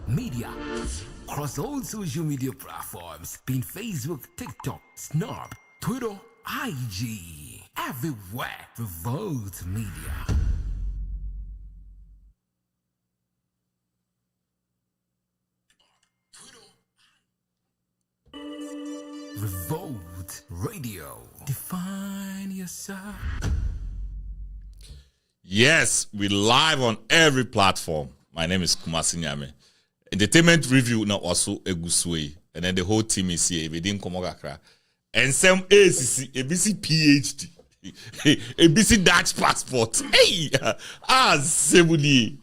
Media. Across all social media platforms, being Facebook, TikTok, Snap, Twitter, IG. Everywhere. Revolt Media. Revolt Radio. Define yourself. Yes, we live on every platform. My name is Kumasi Nyame. Entertainment review now also Eguswe. And then the whole team is here. We didn't come over. And some ACC, ABC PhD, ABC Dutch passport. Hey, Sebuli.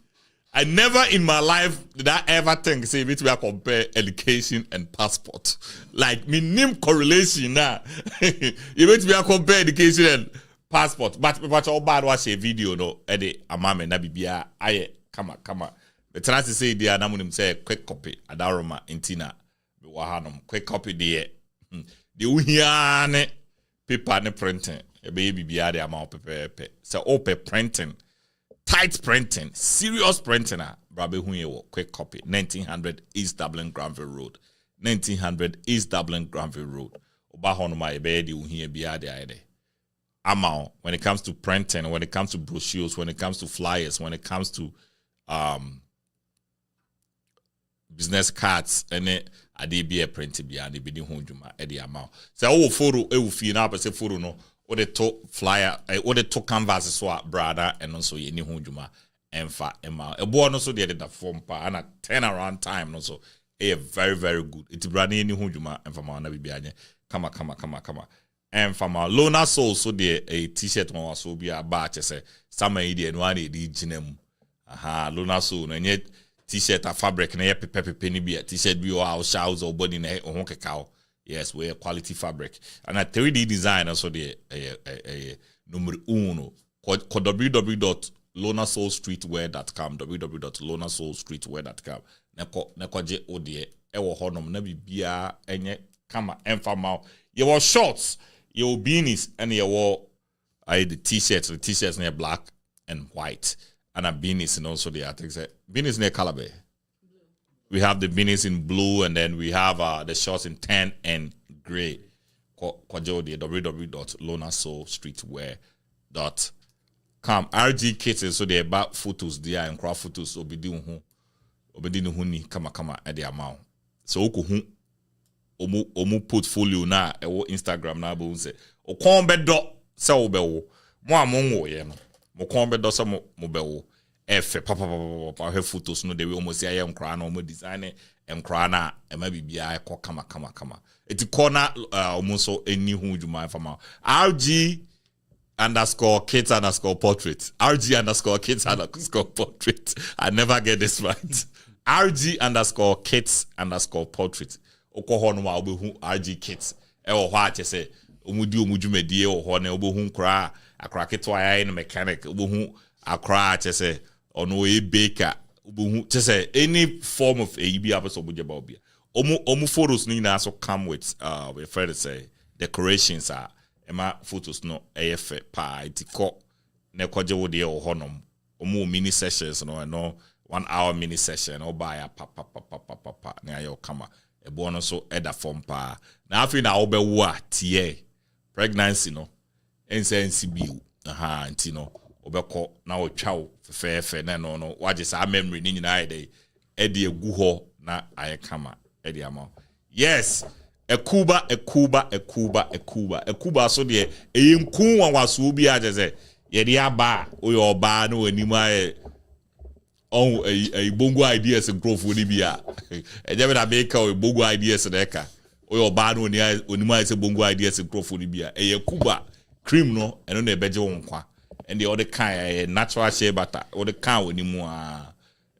I never in my life did I ever think, say, we compare education and passport. Like, me name correlation now. You want to compare education and passport. But all bad was a video, no, Eddie, a mama, Nabibia, aye, come on. The try to say, dear, Namunim say, quick copy, Adaroma, Intina, Wahanum, quick copy, dear. The Uhiane paper ne printing, a baby be the amount of paper. So, open printing. Tight printing, serious printing. Brabe Hunye, quick copy. 1900 East Dublin Granville Road. 1900 East Dublin Granville Road. Obahonoma ebedi Hunye biade aide. Amount when it comes to printing, when it comes to brochures, when it comes to flyers, when it comes to business cards, and it be a printing biade bidi hunjuma edi amount. So oh photo e fi na pe se photo no. Or the top flyer, or the top canvas is what brother, and also ye ni hunjuma and fat emma. A boy also did the form pa and a turnaround time also a very, very good. It's branding ni hunjuma and from our nabi bianye. Come. And from our Lona Soul so de a t-shirt one so be a batch say some idea and one di jinem. Aha, Lona Soul and yet t-shirt a fabric and a pepe penny be a t-shirt be our shouts or body ne or honke cow. Yes, we're quality fabric. And a 3D design also the number uno. www.lonasoulstreetwear.com www.lonasoulstreetwear.com Neko je odie ewo honom na bibia enye kama enfama. Your shorts, your beanies, and your the t-shirts. The t-shirts near black and white. And a beanies and also the things. Beanies near color be. We have the beanies in blue, and then we have the shorts in tan and gray. Kwajodi, www.lonasoulstreetwear.com. RG Kits, so they're about photos there and crowd photos. Obedinu huni kama at the amount. So omu portfolio na ewo Instagram na bo say okonbe do se obewo mo amonwo ye no mo konbe do se mo bewo. Efe papa have photos no they will almost say I am crying or design and crying and maybe be I call kama. It's corner almost any who you mind from RG_kids_portrait. RG_kids_portrait. I never get this right. RG_kids_portrait. Okohonwa obehu RG kids. Ewo hwa che say omudumedie o ho na obehu kra akra ketwa ya in mechanic obehu akra che say ono a baker just say any form of a be episode about be omu photos ni na so come with we refer to say decorations are ema photos no AF pa itiko ne koje wo de o honom omu mini sessions no 1 hour mini session or buy a pa na ayo kama e bo no so eda form pa na afi na obewo a tie pregnancy no ensensi biu aha ntino obeko na otwawo fefe na no waje sa memory ni nyina ide e de egu ho na ayekama e de ama yes ekuba so de eyenku wanwaso bi aje ye de aba oyo oba na wani ma on a bongo ideas growth ni bia e je be na make o bongo ideas na eka oyo oba na oni ma se bongo ideas growth ni bia e yekuba cream no eno na ebeje wo nkwa and the other kind natural shea butter or the cow anymore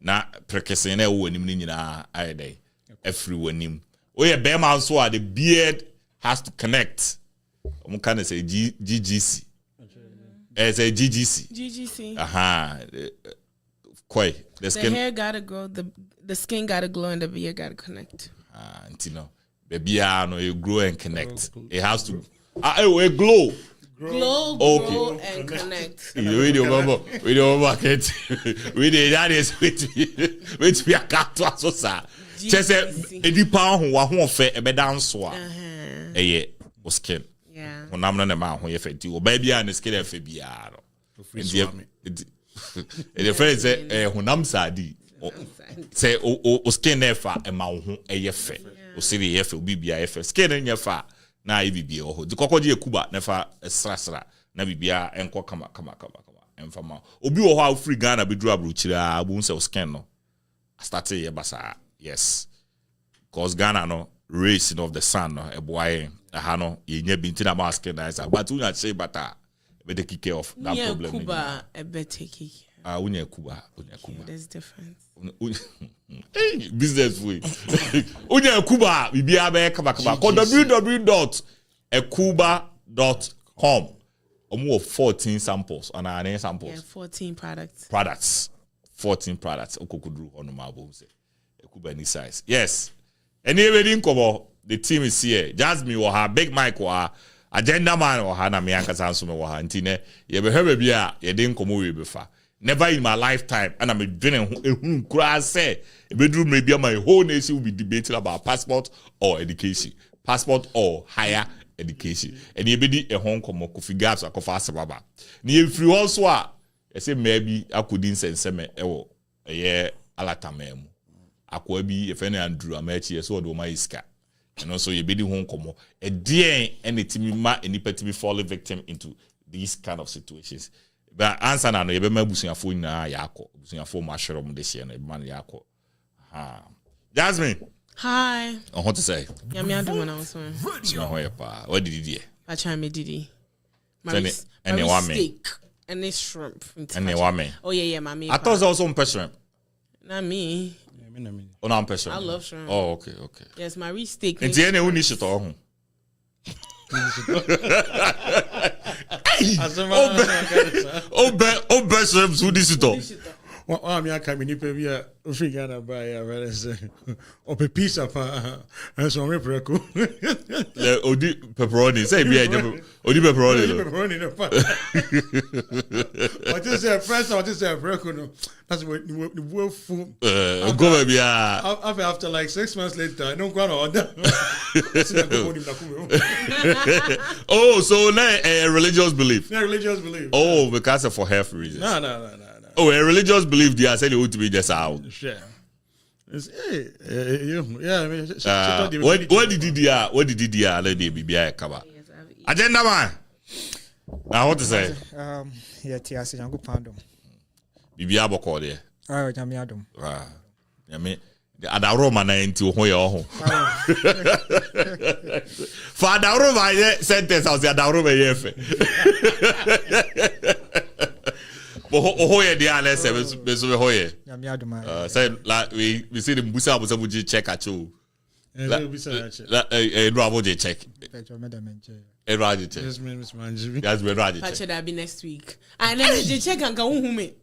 na prekese na wo anim ni nyina ayede everyone nim we a bear man so the beard has to connect we can say GGC as a GGC aha koi the hair gotta grow, the skin gotta glow, and the beard gotta connect. You know baby no you grow and connect. It has to it glow. grow, and connect. We don't market. We did that is which we are cut to us, sir. Just a deep pound who won't fit a bed down so. A was skin. Yeah. When I'm not a man who you fit you, baby, and the skin of Fabiano. The friend said, when I'm sad, say, oh, skin there for a mouth, a yefe, or city yefe, BBIF, skin in your fat. Na ibi oh the kokodi ekuba nefa srasra na bibia enko kama emfama obi wo ha free Ghana bedru abrochira abu nse scan no start ye basa yes cause Ghana no race of the sun no eboaye ha no ye nya bi ntina ma scan na isa but unya say bata be the kick off that problem Kuba e be take unya kuba there's difference business way unya kuba bibia be kama www.ekuba.com omo 14 samples and any samples 14 products 14 products okokudru on my bone say ekuba any size yes and everything cover the team is here Jasmine or her Big Mike or her agenda man or her na me ankasa nso me wo ha ntine ye be hwe bia ye dey nkomo we befa never in my lifetime and I'm doing kura say bedroom maybe my whole nation will be debating about passport or education higher education and you be a home komo kofi gaps akofa asababa na ye free also a say maybe akudin senseme ewo ye alatamemu akwa bi efe na Andrew amachi so do my iska and also you be the home komo e dey anytimi ma anybody fall victim into these kind of situations. But answer na no ye be ma busuafo nyina yakọ busuafo ma hwere mo de hye no e ma yakọ ha Jasmine hi what to say yami adom na so what did you do acha me didi my steak and this shrimp and wame oh yeah mami I thought also shrimp not me oh no shrimp I love shrimp oh okay yes my steak and any who need to ho Oh, best shrimps who this it all. Wa mi aka mi ni pe bi a free Ghana buy a very say o pe pizza pa so me preko Le odi pepperoni say bi odi pepperoni no pa what is say first what is say preko no that's what the wolf food go be after like 6 months later I don't go on order oh so a religious belief oh because of for health reasons no oh, a religious belief they are saying it would be just out. Sure. What did you do? What did you do? Let me be a cover. Agenda man. Now what to say? Yeah, Tiasi, I'm good pardon. Bibi aboko there. Oh, Jamiadum. Yami. The Adaroma na into Hoyo. For Adaroma sentence, I was the Adaroma yefe. Hoye dia let's say beso hoye say like we see the busa abusa buji check at you bravo je check Raji check yes Raji check that be next week and then je check and go who me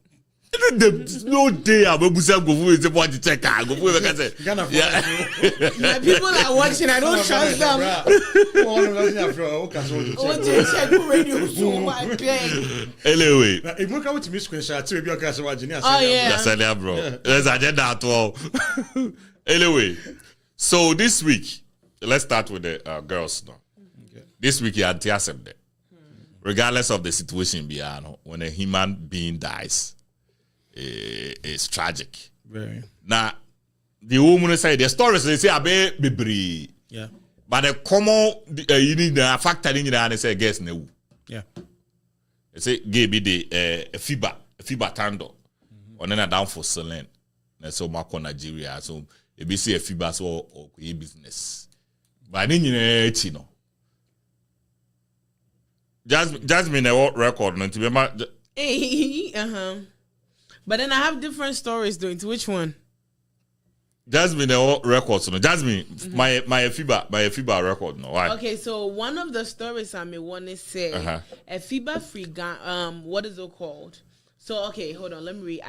no day abusa go fu say what check go fu make say my people are watching I don't trust them check radio so my anyway if you come to me screenshot you be okay so watching oh yeah that's earlier bro there's agenda at all anyway so this week let's start with the girls now this week you had Tiasem there regardless of the situation beyond when a human being dies it's tragic. Very. Now, the woman say the stories they say are be yeah. But the common you need the factor in there and say guess no. Yeah. They say give me the FIBA tando. On then down for selling. And so Marco Nigeria so it be say FIBA so or business. But then you know Jasmine a record no to be But then I have different stories though. Into which one? Jasmine the records no. Jasmine my FIBA record no. Why? Okay, so one of the stories I may want to say a FIBA free what is it called? So okay, hold on, let me read.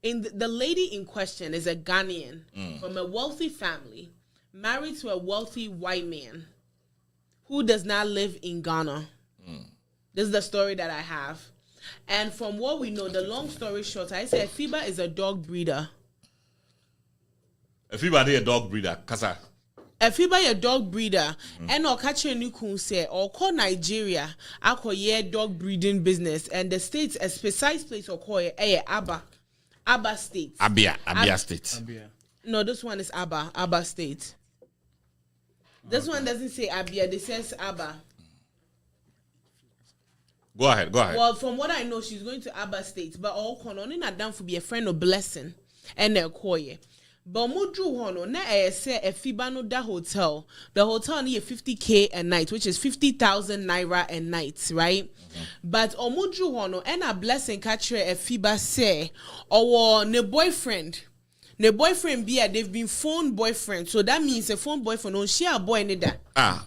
The lady in question is a Ghanaian from a wealthy family, married to a wealthy white man who does not live in Ghana. This is the story that I have. And from what we know, the long story short, I said Fiba is a dog breeder. Fiba is a dog breeder, kasa. Fiba is a dog breeder. And I'll catch a new say, or call Nigeria, I call dog breeding business. And the states, a precise place, or call it Abba State. Abia State. Abia. No, this one is Abba State. This one doesn't say Abia, it says Abba. Go ahead. Well, from what I know, she's going to Abba State. But all Kono, not down for be a friend of Blessing and their koye. But Mudru Hono, na say a Fibano da hotel. The hotel near 50K a night, which is 50,000 naira a night, right? But Omudru Hono and a Blessing catcher a Fiba say, or ne boyfriend. The boyfriend they've been phone boyfriend, so that means a phone boyfriend on share boy neither.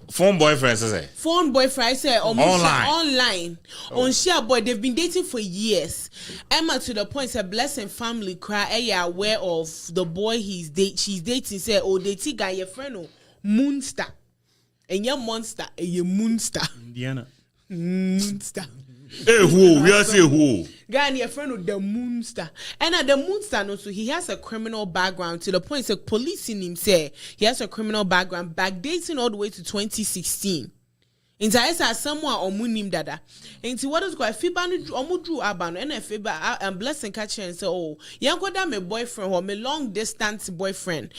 Phone boyfriend say. Phone boyfriend, I say online. On share boy, they've been dating for years. Emma to the point said Blessing family cry. Aware of the boy she's dating. Say dating guy your friend Moonstar, and your monster, your Moonstar. Indiana. Moonstar. Hey, who? We are saying who? Guy and your friend with the Moonstar. And at the Moonstar, also, he has a criminal background to the point that police in him say he has a criminal background backdating all the way to 2016. Into I said someone or munim dada. Into what is called Fibanu Omudru Abano and Fiba and Blessing catcher and say, oh, Yankoda my boyfriend or my long distance boyfriend.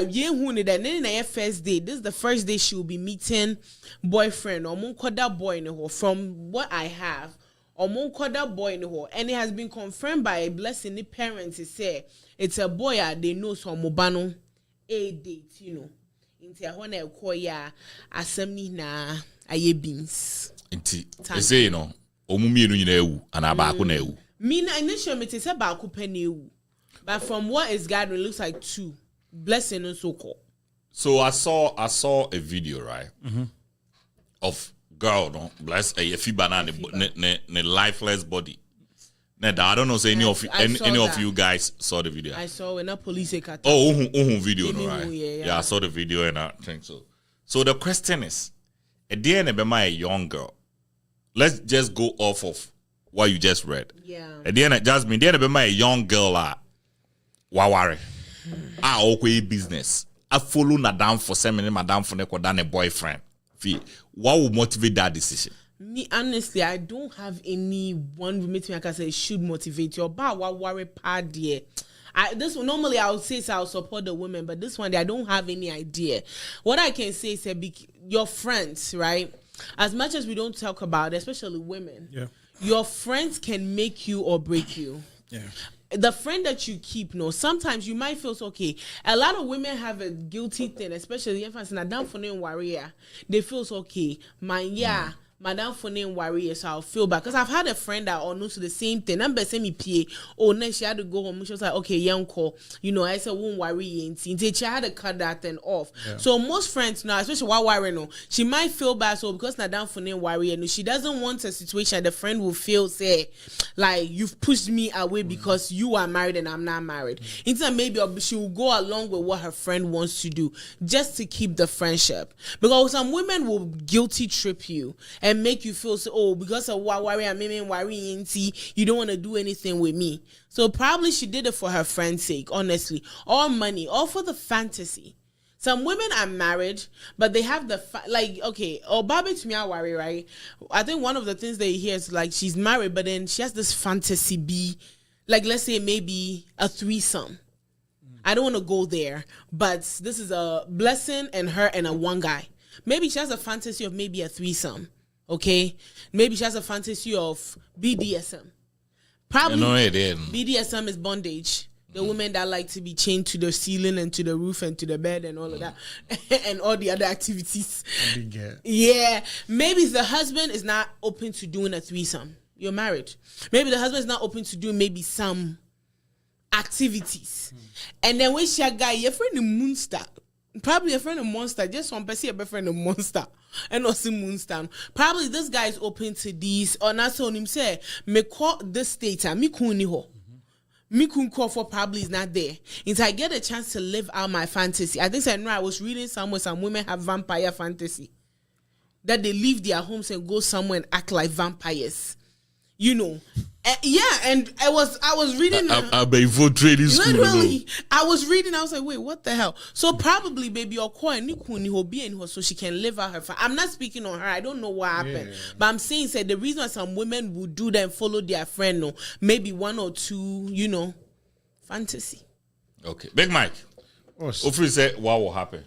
Yen who need that in first day. This is the first day she will be meeting boyfriend or Munkoda boy in the from what I have. Or Munkoda boy in the and it has been confirmed by a Blessing the parents. He say it's a boy they know some Mobano a date, you know. Into I want to call ya assembly na. Aye beans. Inti. They say, you know, omumi nyina ewu and abaako na ewu. Me na initially me say abaako pe na ewu. But from what is gathering, it looks like two. Blessing and so called. So I saw a video, right? Of girl, no, bless a Fiba ne lifeless body. Now, I don't know say any of you guys saw the video. I saw when a police cat. Oh, video, no, right? Yeah, I saw the video and I think so. So the question is, at the end of a young girl, let's just go off of what you just read. Yeah. At the end of Jasmine, the end of a young girl, waware, okay business. I follow Nadam for 7 minutes, Madam for neko than a boyfriend. What would motivate that decision? Me honestly, I don't have any one meeting I can say should motivate you. But what worry part there. This one, normally I would say I'll support the women, but this one I don't have any idea. What I can say is your friends, right? As much as we don't talk about it, especially women, your friends can make you or break you. Yeah. The friend that you keep, no, sometimes you might feel so okay. A lot of women have a guilty thing, especially if it's not done for no warrior. They feel so okay. Madam for name warrior, so I'll feel bad. Because I've had a friend that or knows the same thing. I'm send me PA. Oh, next she had to go home. She was like, okay, young call. You know, I said, won't worry. She had to cut that thing off. Yeah. So most friends now, especially while worrying, no, she might feel bad. So because Madam for name warrior, no, she doesn't want a situation the friend will feel, say, like, you've pushed me away because you are married and I'm not married. Instead, maybe she will go along with what her friend wants to do just to keep the friendship. Because some women will guilty trip you and make you feel so, oh, because of what worry I'm worrying, you don't want to do anything with me. So probably she did it for her friend's sake, honestly, or money, or for the fantasy. Some women are married, but they have the okay, or Bobby to me I worry, right? I think one of the things they hear is like she's married, but then she has this fantasy be, like let's say maybe a threesome. I don't want to go there, but this is a Blessing and her and a one guy. Maybe she has a fantasy of maybe a threesome. Okay, maybe she has a fantasy of BDSM. Probably BDSM is bondage. The women that like to be chained to the ceiling and to the roof and to the bed and all of that and all the other activities. Yeah, maybe the husband is not open to doing a threesome. You're married. Maybe the husband is not open to doing maybe some activities. And then when she a guy, your friend a monster. Probably a friend of monster. Just one person a friend of monster. And also Moonstar. Probably this guy is open to these. Or not so him say, me call this data, me kuni ho. Me kun call for probably is not there. Until I get a chance to live out my fantasy. I think I know I was reading somewhere some women have vampire fantasy. that they leave their homes and go somewhere and act like vampires. You know, yeah, and I was reading. I for trading school. Literally, I was reading. I was like, wait, what the hell? So probably baby or so she can live out her. I'm not speaking on her. I don't know what happened, but I'm saying the reason why some women would do that and follow their friend, no, maybe one or two, you know, fantasy. Okay, Big Mike. Ofri said, what will happen?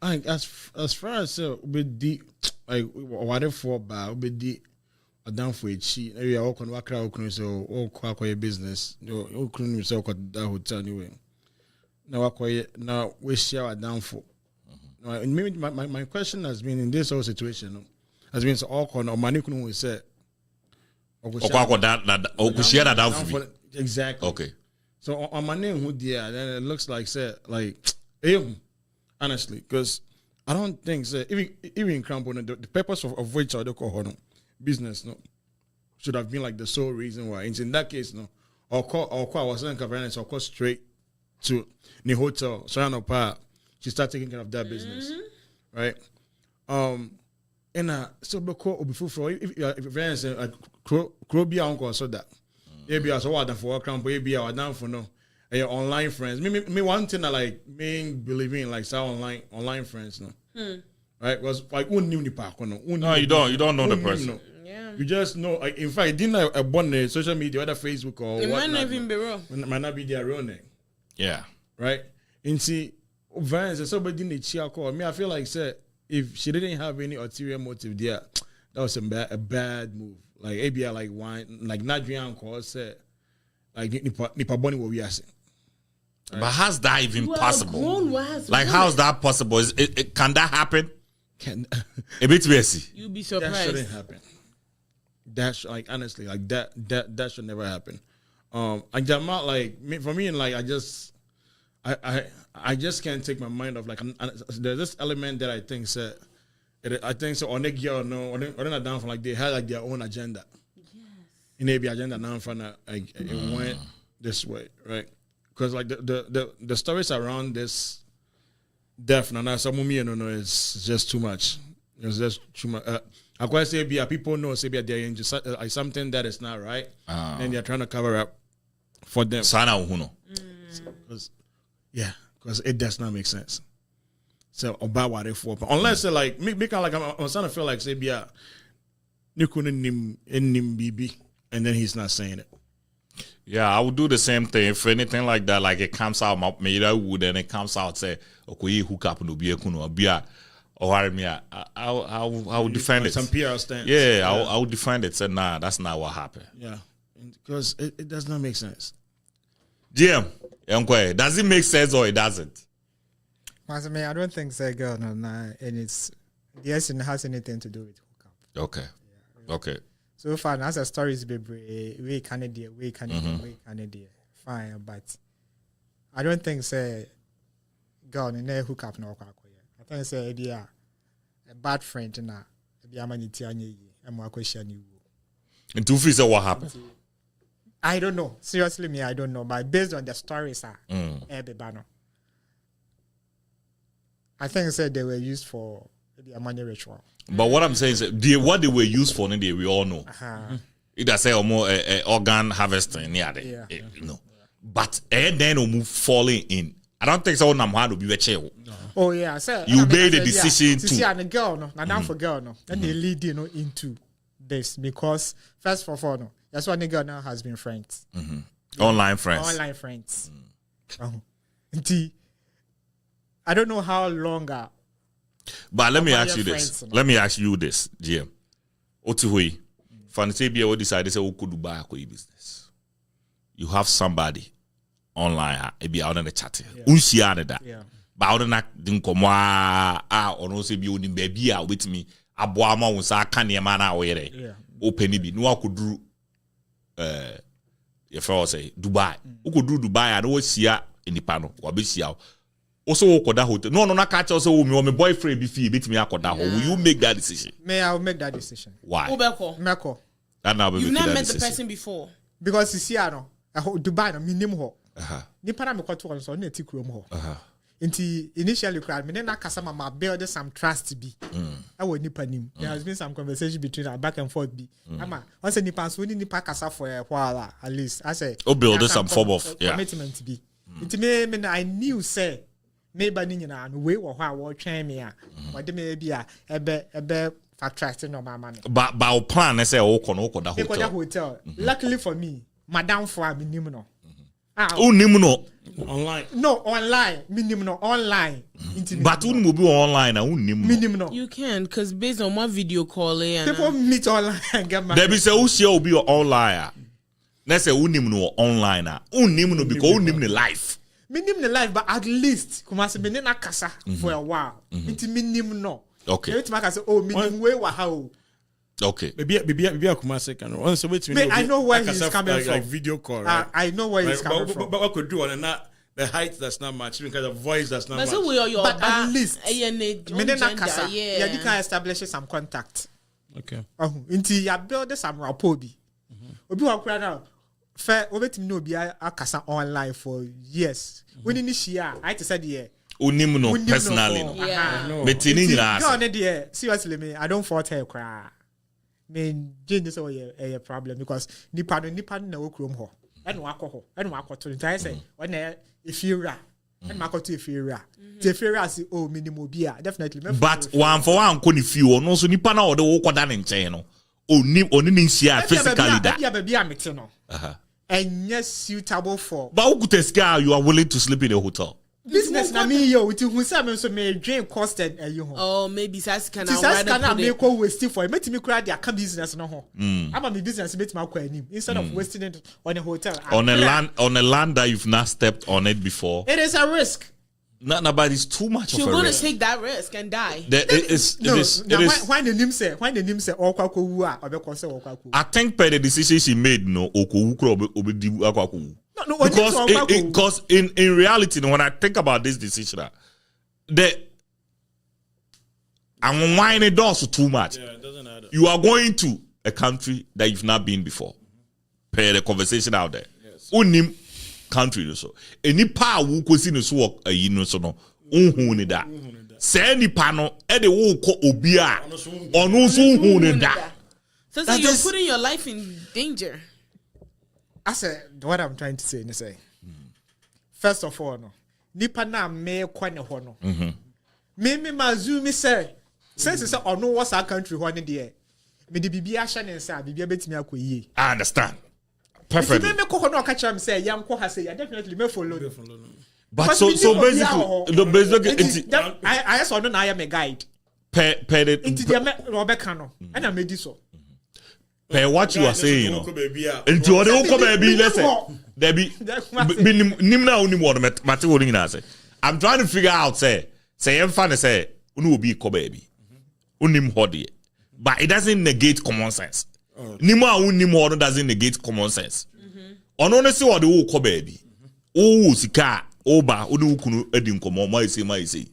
As far as with the like whatever for bad with the down for it, she maybe all can work out so all quack your business. You couldn't yourself at that hotel anyway. Now we share down for. And maybe my question has been in this whole situation has been so all con or money couldn't we say that down for exactly. Okay. So on my name who dear then it looks like honestly, because I don't think even Crampo the purpose of which I don't call business should have been like the sole reason why. In that case, or call I was saying governance or call straight to the hotel. So I know she started taking care of that business, right? And so before if friends Krobia uncle so that maybe I saw that for Crampo, maybe I down for no. Your online friends. Me one thing I like me believing like online friends right? Was like no, you don't know the person. Yeah. You just know. Like, in fact, didn't I born social media, whether Facebook or it whatnot, might not even be real. It might not be their real name. Yeah. Right. And see, Vance and somebody didn't cheer call me. I feel like if she didn't have any ulterior motive there, that was a bad move. Like ABI like wine, like Nadrian call said, like nipa boni what we are saying. Right. But how's that even possible? Like, how's that possible? Can that happen? A bit messy. You'd be surprised. That shouldn't happen. That's like honestly, like that should never happen. And Jamal, like for me, like I just can't take my mind off. Like there's this element that I think so on the girl or they're down for like they had like their own agenda. Yes. And maybe agenda now for like it went this way, right? Because like the stories around this death and some of me it's just too much. It's just too much. I quite say people know say they're into like something that is not right, and they're trying to cover up for them. Because it does not make sense. So about what if for unless like me like I'm starting to feel like say you couldn't name BB and then he's not saying it. Yeah, I would do the same thing. If anything like that, like it comes out, maybe I would, and it comes out, say, okay, hook up no be a or I would defend it. Some PR stance. Yeah, I would defend it. Say, nah, that's not what happened. Yeah, because it does not make sense. GM, does it make sense or it doesn't? I don't think so, girl, and it's yes, it has anything to do with hook up. Okay, yeah. Okay. So far, as a story is we Canadian. Fine, but I don't think say girl in there hook up no. I think say a bad friend na be amaniti anye am question you. And two free say what happened? I don't know. Seriously, I don't know. But based on the stories, I think said they were used for the money ritual. But what I'm saying is, what they were used for, we all know. Either say or more organ harvesting, But then move falling in. I don't think so. I'm hard to be a chill. Oh yeah, sir. You made the decision to see a girl, no, and for girl, no, and they lead into this because first of all, no, that's why the girl now has been friends, online friends. I don't know how long. But let me ask you this. Let me ask you this, GM. Otihui, Fantasy what decided to say, who could buy a business? You have somebody online, be out in the chat. That. But out in that, didn't come or no say be only baby out with me. A boama was a canny man away. Open it. No, I could do, if I say Dubai. Who could do Dubai? I know what's here in the panel or be here. Also, that hotel. No, not catch also my boyfriend be fee beat me that. Will you make that decision? I'll make that decision. Why? Meko. That now you've not met the person before. Because you see, Dubai, no minimum ho. Ni para me kwato on so na ti krom ho. initially cried, me na kasa mama build some trust be. I would nipa nim. There has been some conversation between our back and forth be. Ama, once nipa so ni nipa kasa for a while at least. I say build some form of commitment be. Inti me I knew say maybe ni na no we wo ho a twen me a. Wode me bi a ebe attracting no mama. But our plan is say o ko da hotel. Luckily for me, madam for me nim no. Nim no online. No, online. Minimum no online. But who will be online and minimum no. You can, because based on one video call, people meet online and get married. There be say who share will be online. Let's say who no online. Who no because who the life. Minimum the life, but at least come as me na kasa for a while. It's minimum no. Okay. Every time I say, oh, minimum way wa how. Okay. Maybe I come second. Once wait me. I know where he's coming from. Like video call. Right? I know where he's coming from. But what could do on that? The height that's not matching because the voice that's not matching. But at least, me na kasa. Yeah, you can establish some contact. Okay. Until you build some rapport. Obi wa kura now. Fair, obetimi no obi akasa online for years. When in this year, I just said yeah. Unim no personally no. Yeah. Metini nyina asa. No, there. Seriously, me I don't fault her cry. Me Jane this a problem because nipa na okrom ho. Eno akọ ho. Eno akọto. Ntai say when if you ra. Eno akọto if you ra. If you ra say oh minimum bi a definitely. But one for one ko ni fie no so nipa na ode wo kwada ne nchen no. Oni ni nsia physically da. Ya baby amete no. And yes suitable for. But who could scare you are willing to sleep in a hotel? Business na me yo with who say so me dream costed you ho. Oh maybe SAS can make ko waste for make me cry their business no ho. Ama me business make me akwa anim instead of wasting it on a hotel. On a land that you've not stepped on it before. It is a risk. No, but it's too much You're of a going risk. to take that risk and die. It is. Why the name say okwa wu a obekọ say okwa ku. I think per the decision she made no okowu kro obedi akwa ku. No, because in reality, when I think about this decision, I'm whining doors too much. Yeah, it doesn't matter. You are going to a country that you've not been before. Per the conversation out there. Yes. Unim country so. Any pa wu kwesi no so ayi no so no. Unhu ni da. Say ni pa no e de wo ko obi a ono so unhu ni da. So you're putting your life in danger. I said, what I'm trying to say is say, first of all, no, nipa na me kwane ho no. Me mazumi say, since it's on no what's our country ho ne de. Me de bibia hye ne nsa, bibia betimi akoyie. I understand. Perfectly. If me ko ho no ka kira me say, yam ko ha say, definitely me follow. But so basically, the basic I saw no na I am a guide. Per Into the Rebecca no, and I made this so. Per what you are saying, you know. Into what you come baby, let's say. There be nimna uni more mate wo nyina say. I'm trying to figure out say emfa say unu obi ko baby. Unim hodie. But it doesn't negate common sense. Nimu a unim ho doesn't negate common sense. Ono ne se wo de wo ko baby. Wo sika oba unu kunu edi nkomo mai say.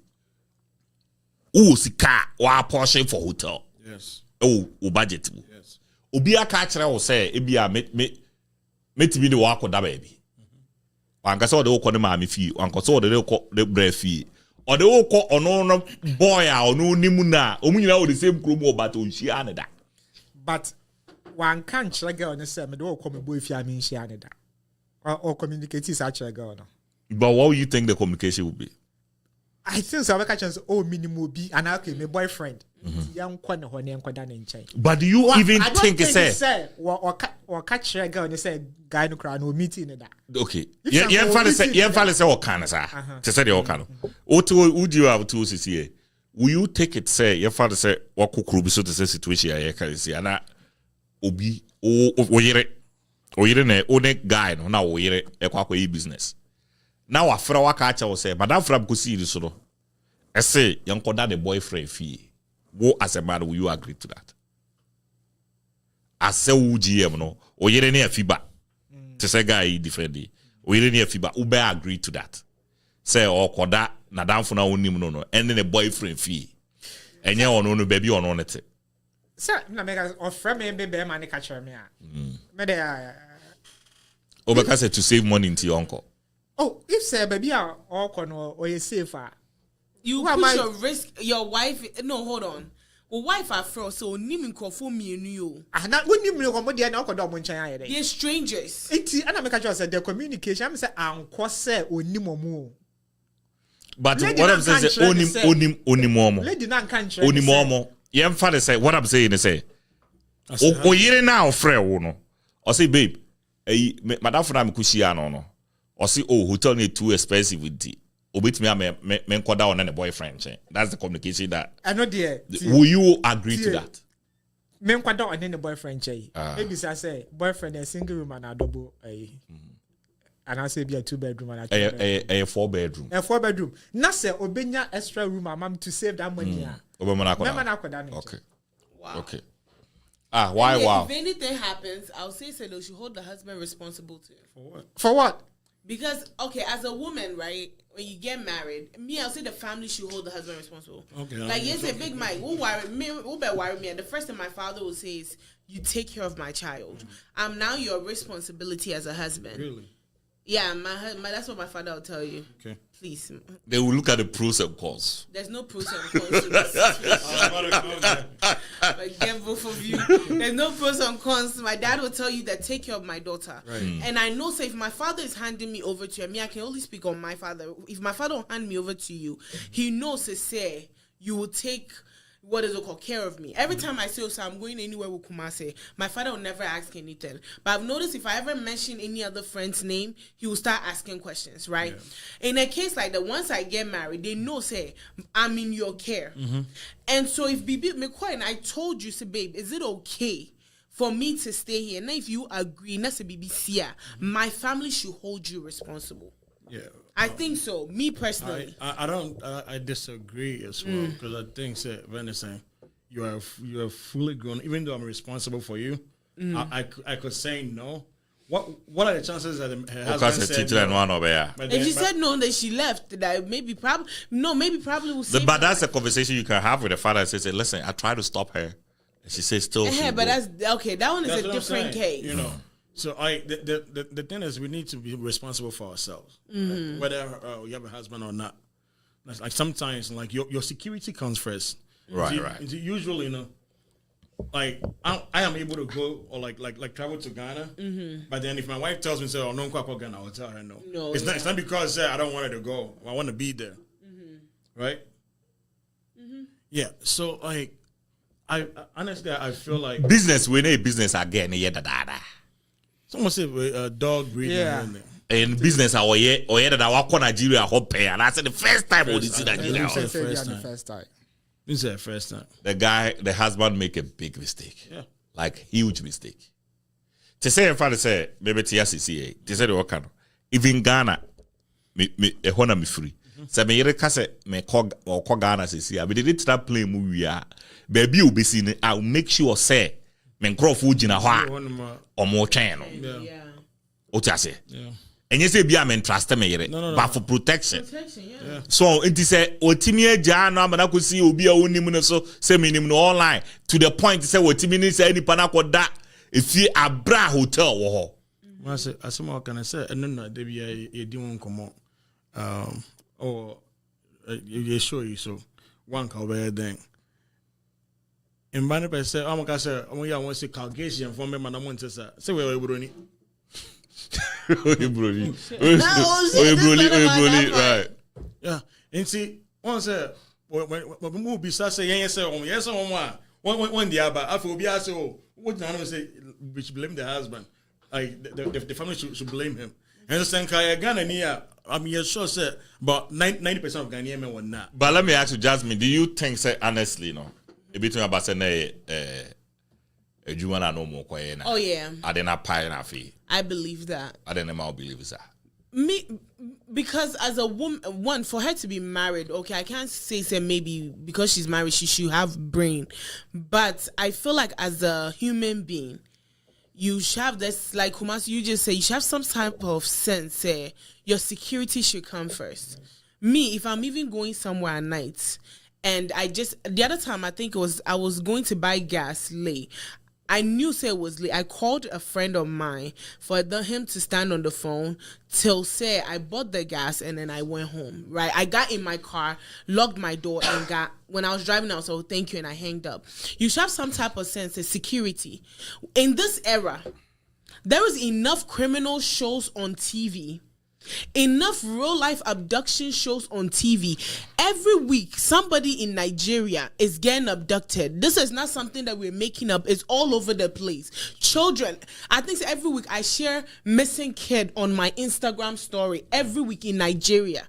Wo sika wa portion for hotel. Yes. Oh, budget. Yes. Obi aka kire wo say e bia metimi de wa akoda baby. Wanka say de wo ko ne ma me fie, wanka say de ko de bra fie. O de wo ko ono no boy a ono nimu na, omunyina wo the same krom o but on hia ne da. But one can't kire girl ne say me de wo ko me boy fie me hia ne da. Or communicate is actually girl no. But what do you think the communication would be? I think so. I chance minimum be and okay, my boyfriend. But do you even think it's say or catch a girl and say guy no cry no meeting that? Okay. Yeah, say what kind of say? To say the what kind. What would you have to see? Will you take it say your father say what could be so to say situation here can see and obi o yire na one guy no na o yire ekwa business. Now afra waka acha wo say madam fra ko see so no. I say yankoda the boyfriend fee. Wo as a man will you agree to that? As say GM no o yire na afiba. To say guy differently. O yire na afiba ube agree to that. Say o koda na damfo na onim no and then the boyfriend fee. Enye ono no baby ono nete. Sir, na mega offer me be man catch me. Me dey Obeka said to save money into your uncle. Oh, if say baby are all corner or you safer. You Who am put I- your risk, your wife. No, hold on. Well, wife are fro, so niming for me and you. Ah, na when you know what they are not going to They're strangers. Iti ana make sure say the communication am say anko say onimomo. But Lady what I'm na saying is can't say- onimomo. Lady na kan try. Onimomo. Yeah, father say what I'm saying is say. O yere na ofre wo no. O say babe, madam for na me kushia no. O say oh hotel need too expensive with the. Obit me nkoda on a boyfriend. That's the communication that. I know there. Will you agree to that? Men kwada on any boyfriend chey. Maybe say boyfriend a single room and a double and I say be a 2-bedroom and a 4-bedroom. A 4-bedroom. Na say obenya extra room am to save that money. Okay. Wow. Okay. Why wow? If anything happens, I'll say they should hold the husband responsible too. For what? Because okay, as a woman, right, when you get married, I'll say the family should hold the husband responsible. Okay. Like yes, a big Mike, who worry me, and the first thing my father will say is, "You take care of my child. I'm now your responsibility as a husband." Really? Yeah, my that's what my father will tell you. Okay. Please. They will look at the pros and cons. There's no pros and cons to this situation. But get both of you. There's no pros and cons. My dad will tell you that take care of my daughter. Right. And I know, so if my father is handing me over to you, I can only speak on my father. If my father will hand me over to you, he knows to say you will take what is it called, care of me. Every time I say, so I'm going anywhere with Kumase, my father will never ask anything. But I've noticed if I ever mention any other friend's name, he will start asking questions, right? Yeah. In a case like that, once I get married, they know, say, I'm in your care. Mm-hmm. And so if Bibi McCoy and I told you, say, babe, is it okay for me to stay here? Now, if you agree, that's a BBC, my family should hold you responsible. Yeah. I think so. Me personally, I disagree as well because I think Vanessa, you are fully grown. Even though I'm responsible for you, I could say no. What are the chances that her husband said no? If she said no, then she left. That maybe probably will say. But that's a conversation you can have with the father and say, "Listen, I try to stop her." And she says, "Still." But that's okay. That one is a different case. You know. So the thing is, we need to be responsible for ourselves, like, whether you have a husband or not. Like sometimes, like your security comes first. Right. Usually, you know, like I am able to go or like travel to Ghana, but then if my wife tells me, "Say, oh no, I'm going to Ghana," I will tell her no. It's not because I don't want her to go. I want to be there, right? Yeah. So like, I honestly feel like business. We need business again. Someone said dog breeding. Yeah. In business, I that I walk on Nigeria, hope and I said the first time we see Nigeria. First time. This is the first time. The husband make a big mistake. Yeah. Like huge mistake. To say, in fact, say maybe TSCCA. To say the work, even Ghana, me honor me free. So me yere kase me call Ghana CCA. But they did start playing movie. Baby, you be seen. I'll make sure say. Men Crawford jina hwa or more channel. Yeah. What I say? Yeah. And you say be am trust me yere, but for protection. Yeah. So it is a otimi agya no amana ko si obi a onim no so say minim no online to the point say otimi ni say nipa na koda efi Abra hotel wo ho. I say asema can say eno na de bia e di won komo or you show you so one ka over then. In Banner say, "I'm gonna say, I'm gonna say Caucasian for me, man. I'm gonna say we Bruni." Bruni, right? Yeah, and see, one say when movie start say yes, one the other. I feel be say, oh, what I say, which blame the husband, like the family should blame him. And understand? Kaya Ghana niya. I mean, sure, sir, but 90% of Ghanaian men were not. But let me ask you, Jasmine, do you think, say honestly, no? Between about saying oh yeah. I didn't pay na fee. I believe that. I didn't believe that. Me, because as a woman, for her to be married, okay, I can't say maybe because she's married she should have brain, but I feel like as a human being, you should have this, like Kumasi, you just say you should have some type of sense. Your security should come first. Yes. Me, if I'm even going somewhere at night. And the other time I think I was going to buy gas late. I knew say it was late. I called a friend of mine for him to stand on the phone till say I bought the gas and then I went home. Right, I got in my car, locked my door, and got when I was driving out. So thank you, and I hanged up. You should have some type of sense of security in this era. There is enough criminal shows on TV. Enough real life abduction shows on TV. Every week, somebody in Nigeria is getting abducted. This is not something that we're making up. It's all over the place. Children, I think every week I share missing kid on my Instagram story. Every week in Nigeria.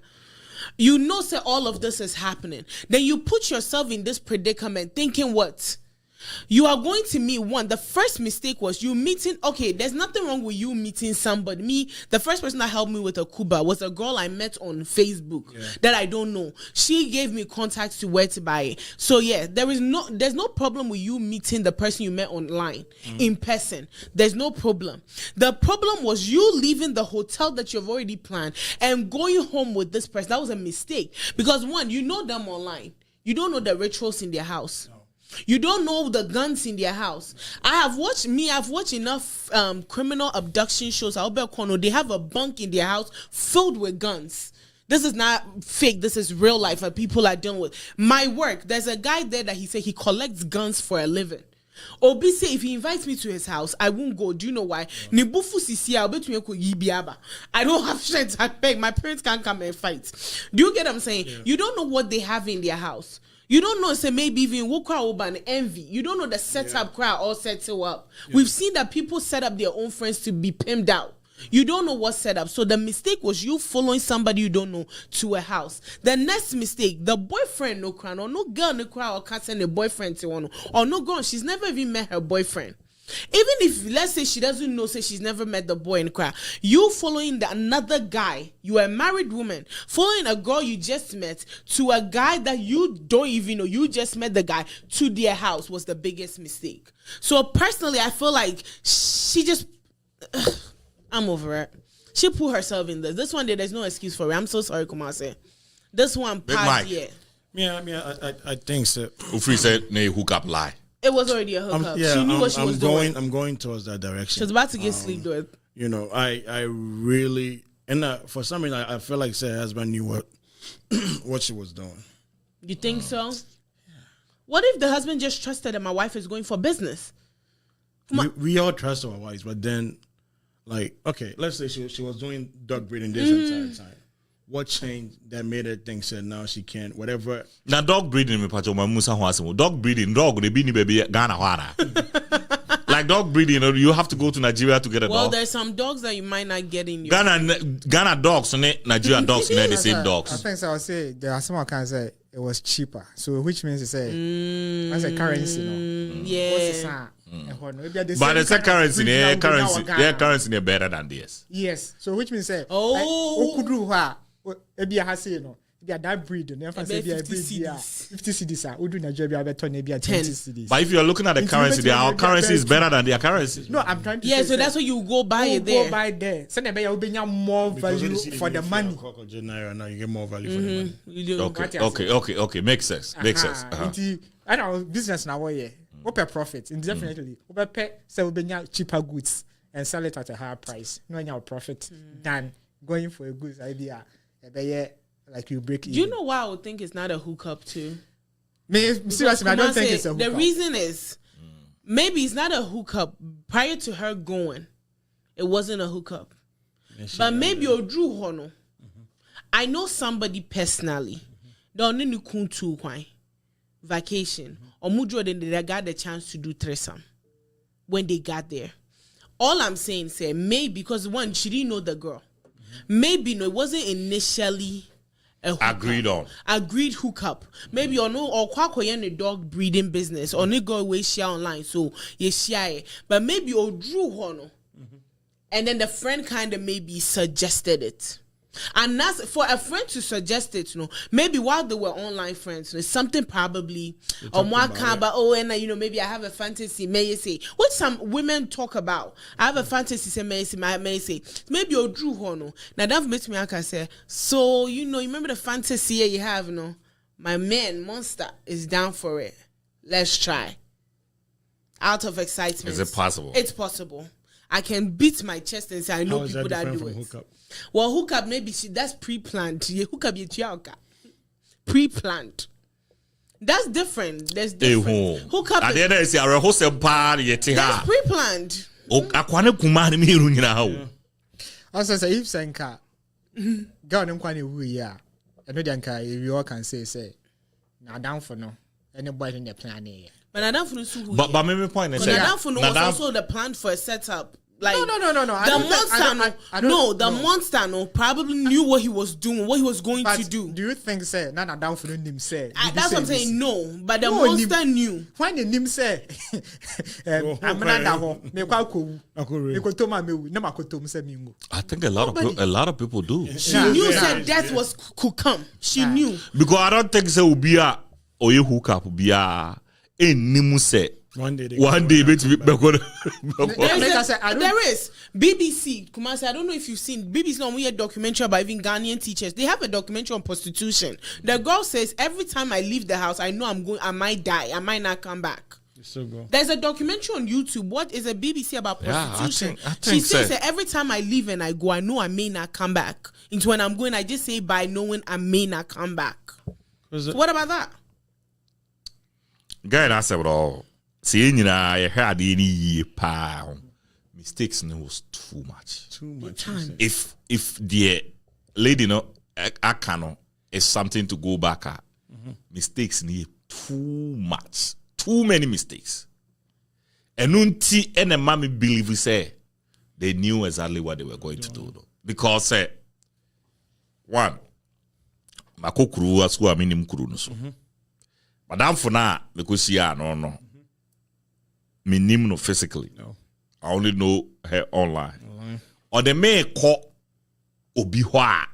You know, say all of this is happening. Then you put yourself in this predicament thinking what? You are going to meet one. The first mistake was you meeting. Okay, there's nothing wrong with you meeting somebody. Me, the first person that helped me with a Cuba was a girl I met on Facebook that I don't know. She gave me contacts to where to buy it. So yeah, there's no problem with you meeting the person you met online in person. There's no problem. The problem was you leaving the hotel that you've already planned and going home with this person. That was a mistake because one, you know them online. You don't know the rituals in their house. You don't know the guns in their house. I've watched enough criminal abduction shows. They have a bunk in their house filled with guns. This is not fake. This is real life that people are dealing with. My work, there's a guy there that he said he collects guns for a living. Obi say if he invites me to his house, I won't go. Do you know why? I don't have strength. I beg. My parents can't come and fight. Do you get what I'm saying? Yeah. You don't know what they have in their house. You don't know, say maybe even what crowd over an envy. You don't know the setup crowd all set you up. Yeah. We've seen that people set up their own friends to be pimped out. You don't know what's set up. So the mistake was you following somebody you don't know to a house. The next mistake, the boyfriend no crowd or no girl no crowd or can't send a boyfriend to one or no girl. She's never even met her boyfriend. Even if, let's say, she doesn't know, say she's never met the boy in the crowd, you following another guy, you are a married woman, following a girl you just met to a guy that you don't even know, you just met the guy, to their house was the biggest mistake. So personally, I feel like she just, I'm over it. She put herself in this. This one, there's no excuse for it. I'm so sorry, Kumase. This one, past year. Yeah, I think so. Ufri said, "Nay, hook up lie." It was already a hookup. She knew what she was doing. I'm going towards that direction. She was about to get sleep with. You know, I really, and for some reason, I feel like her husband knew what she was doing. You think so? Yeah. What if the husband just trusted that my wife is going for business? We all trust our wives, but then, like, okay, let's say she was doing dog breeding this entire time. What changed that made her think said now she can't, whatever? Now dog breeding me pacho my musa hwasimo. Dog breeding, dog they be ni baby Ghana hwana. Like dog breeding, you have to go to Nigeria to get a dog. Well, there's some dogs that you might not get in your Ghana dogs, Nigerian dogs, the same dogs. I think so. I'll say there are some kind of say it was cheaper, so which means to say that's a currency, no? Yeah. But it's a currency, their currency is better than this. Yes, so which means say that breed, never say 50 cedis. We do Nigeria better 10 cedis. But if you're looking at the currency, our currency is better than their currency. No, I'm trying to say. Yeah, so that's why you go buy it there. Go buy there. So maybe you'll be more value for the money. Now you get more value for the money. You do. Okay. Makes sense. I know business now. Yeah, open profit. Definitely, open pay. So we buy cheaper goods and sell it at a higher price. No any profit than going for a goods idea. Like you break even. Do you know why I would think it's not a hookup too? Seriously, I don't think it's a hookup. The reason is maybe it's not a hookup. Prior to her going, it wasn't a hookup. But maybe you drew hono. I know somebody personally. They only kuntu vacation. Or mudro then they got the chance to do threesome when they got there. All I'm saying say maybe because one, she didn't know the girl. Maybe no, it wasn't initially a agreed hookup. Maybe or no or kwako the dog breeding business or no go away share online. So you share, but maybe you drew hono, and then the friend kind of maybe suggested it. And that's for a friend to suggest it, maybe while they were online friends, something probably or more about and maybe I have a fantasy, may you say, what some women talk about. I have a fantasy, say may say, maybe you drew hono. Now that makes me say, so you remember the fantasy you have, my man monster is down for it. Let's try. out of excitement. Is it possible? It's possible. I can beat my chest and say I know How is people that different do from it. hookup? Well, hookup maybe that's pre-planned. Hookup pre-planned. That's different. There's different. Hookup at the end is a wholesale party. that's pre-planned. Akwane kumani mi runyina ho. Also say if senka God nkwane wu ya. Eno de nka you all can say na down for no. Anybody in the plan here. But I don't feel so. But my point is I don't feel was also the plan for a setup. Like No. The monster probably knew what he was doing, what he was going to do. Do you think say na down for him say? That's what I'm saying. No, but the monster knew. When the name say, I'm not that one. Me kwa ko. Me ko to ma me wu. Na ma ko to me say me ngo. I think a lot of people do. She knew said death could come. She knew. Because I don't think say ubia oye hookup ubia enimu say one day bet there is BBC Kumasi. I don't know if you've seen BBC on a documentary about even Ghanaian teachers. They have a documentary on prostitution. The girl says every time I leave the house, I know I might die. I might not come back. So go. There's a documentary on YouTube. What is a BBC about prostitution? I think she says that every time I leave and I go, I know I may not come back. Into when I'm going, I just say by knowing I may not come back. So what about that? Guy, I said all. See, you know, I had any mistakes, and it was too much. If the lady, no, I cannot, is something to go back at. Mistakes need too much, too many mistakes. And unti and the mommy believe we say they knew exactly what they were going to do, though. Because one, mako kuru asu amini mkuru nusu. Madam for now, because she no. Me name no physically. No. I only know her online. Or they may call obi hwa.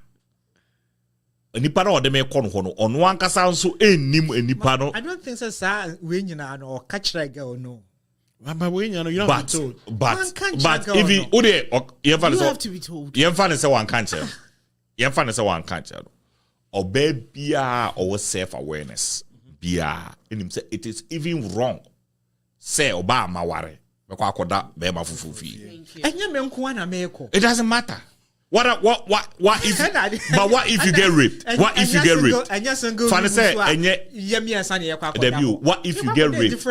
Nipa no they may call no on one kasa so enim nipa no. I don't think so sir we nyina no catch that girl no. But we you don't be told. But if you you have to be told. You say one can't tell. You say one can't tell. Or baby or self awareness. Bia and him say it is even wrong. Say Obama ware. It doesn't matter. What if but what if you get raped? What if you get raped? Funny say what if you get raped?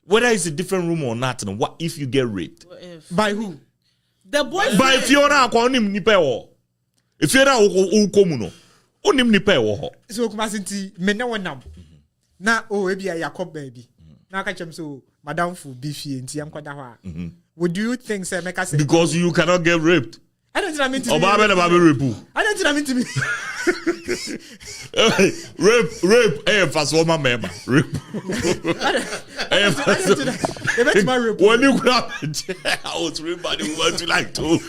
Whether it's a different room or not, what if you get raped? By who? The boyfriend. By Fiona onim nipa wo. If Fiona ukomu onim nipa wo. So kumasinti me na wonam. Na ebi ya Jacob baby. Na ka chem so madam fu bifie nti am kwada ho a. Would you think say make say because you cannot get raped? I don't mean to. Oba be rape. I don't mean to be. Rape. Fast woman member. Rape. When you grab it, I was raped by the woman you like to.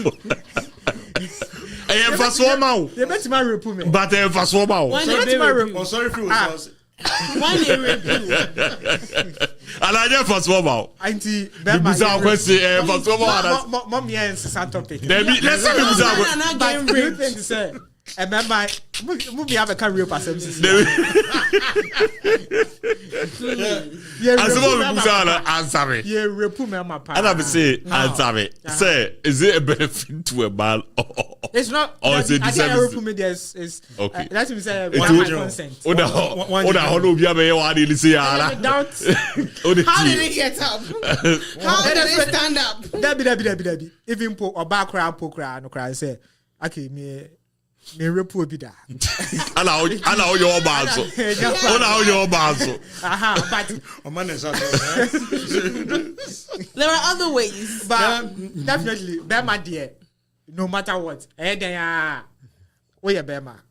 Fast woman. They bet my rape me. But fast woman. Sorry if it was. Why they rape you? And I just fast woman. Auntie, the bizarre question. Fast woman. Mom, yes, it's a topic. Let's see the bizarre question. But you think say, and my movie have a career person. As well, bizarre answer me. Yeah, rape me, my pa. And I say answer me. Say, is it a benefit to a man? It's not. Or is it rape me? Is okay. Let me say one consent. How did it get up? How did it stand up? Debbie. Even po or back crowd no cry say, okay, me rape bi da. Allow your bazo. Allow your bazo. But there are other ways. But definitely, Bema dear, no matter what. We are Bema.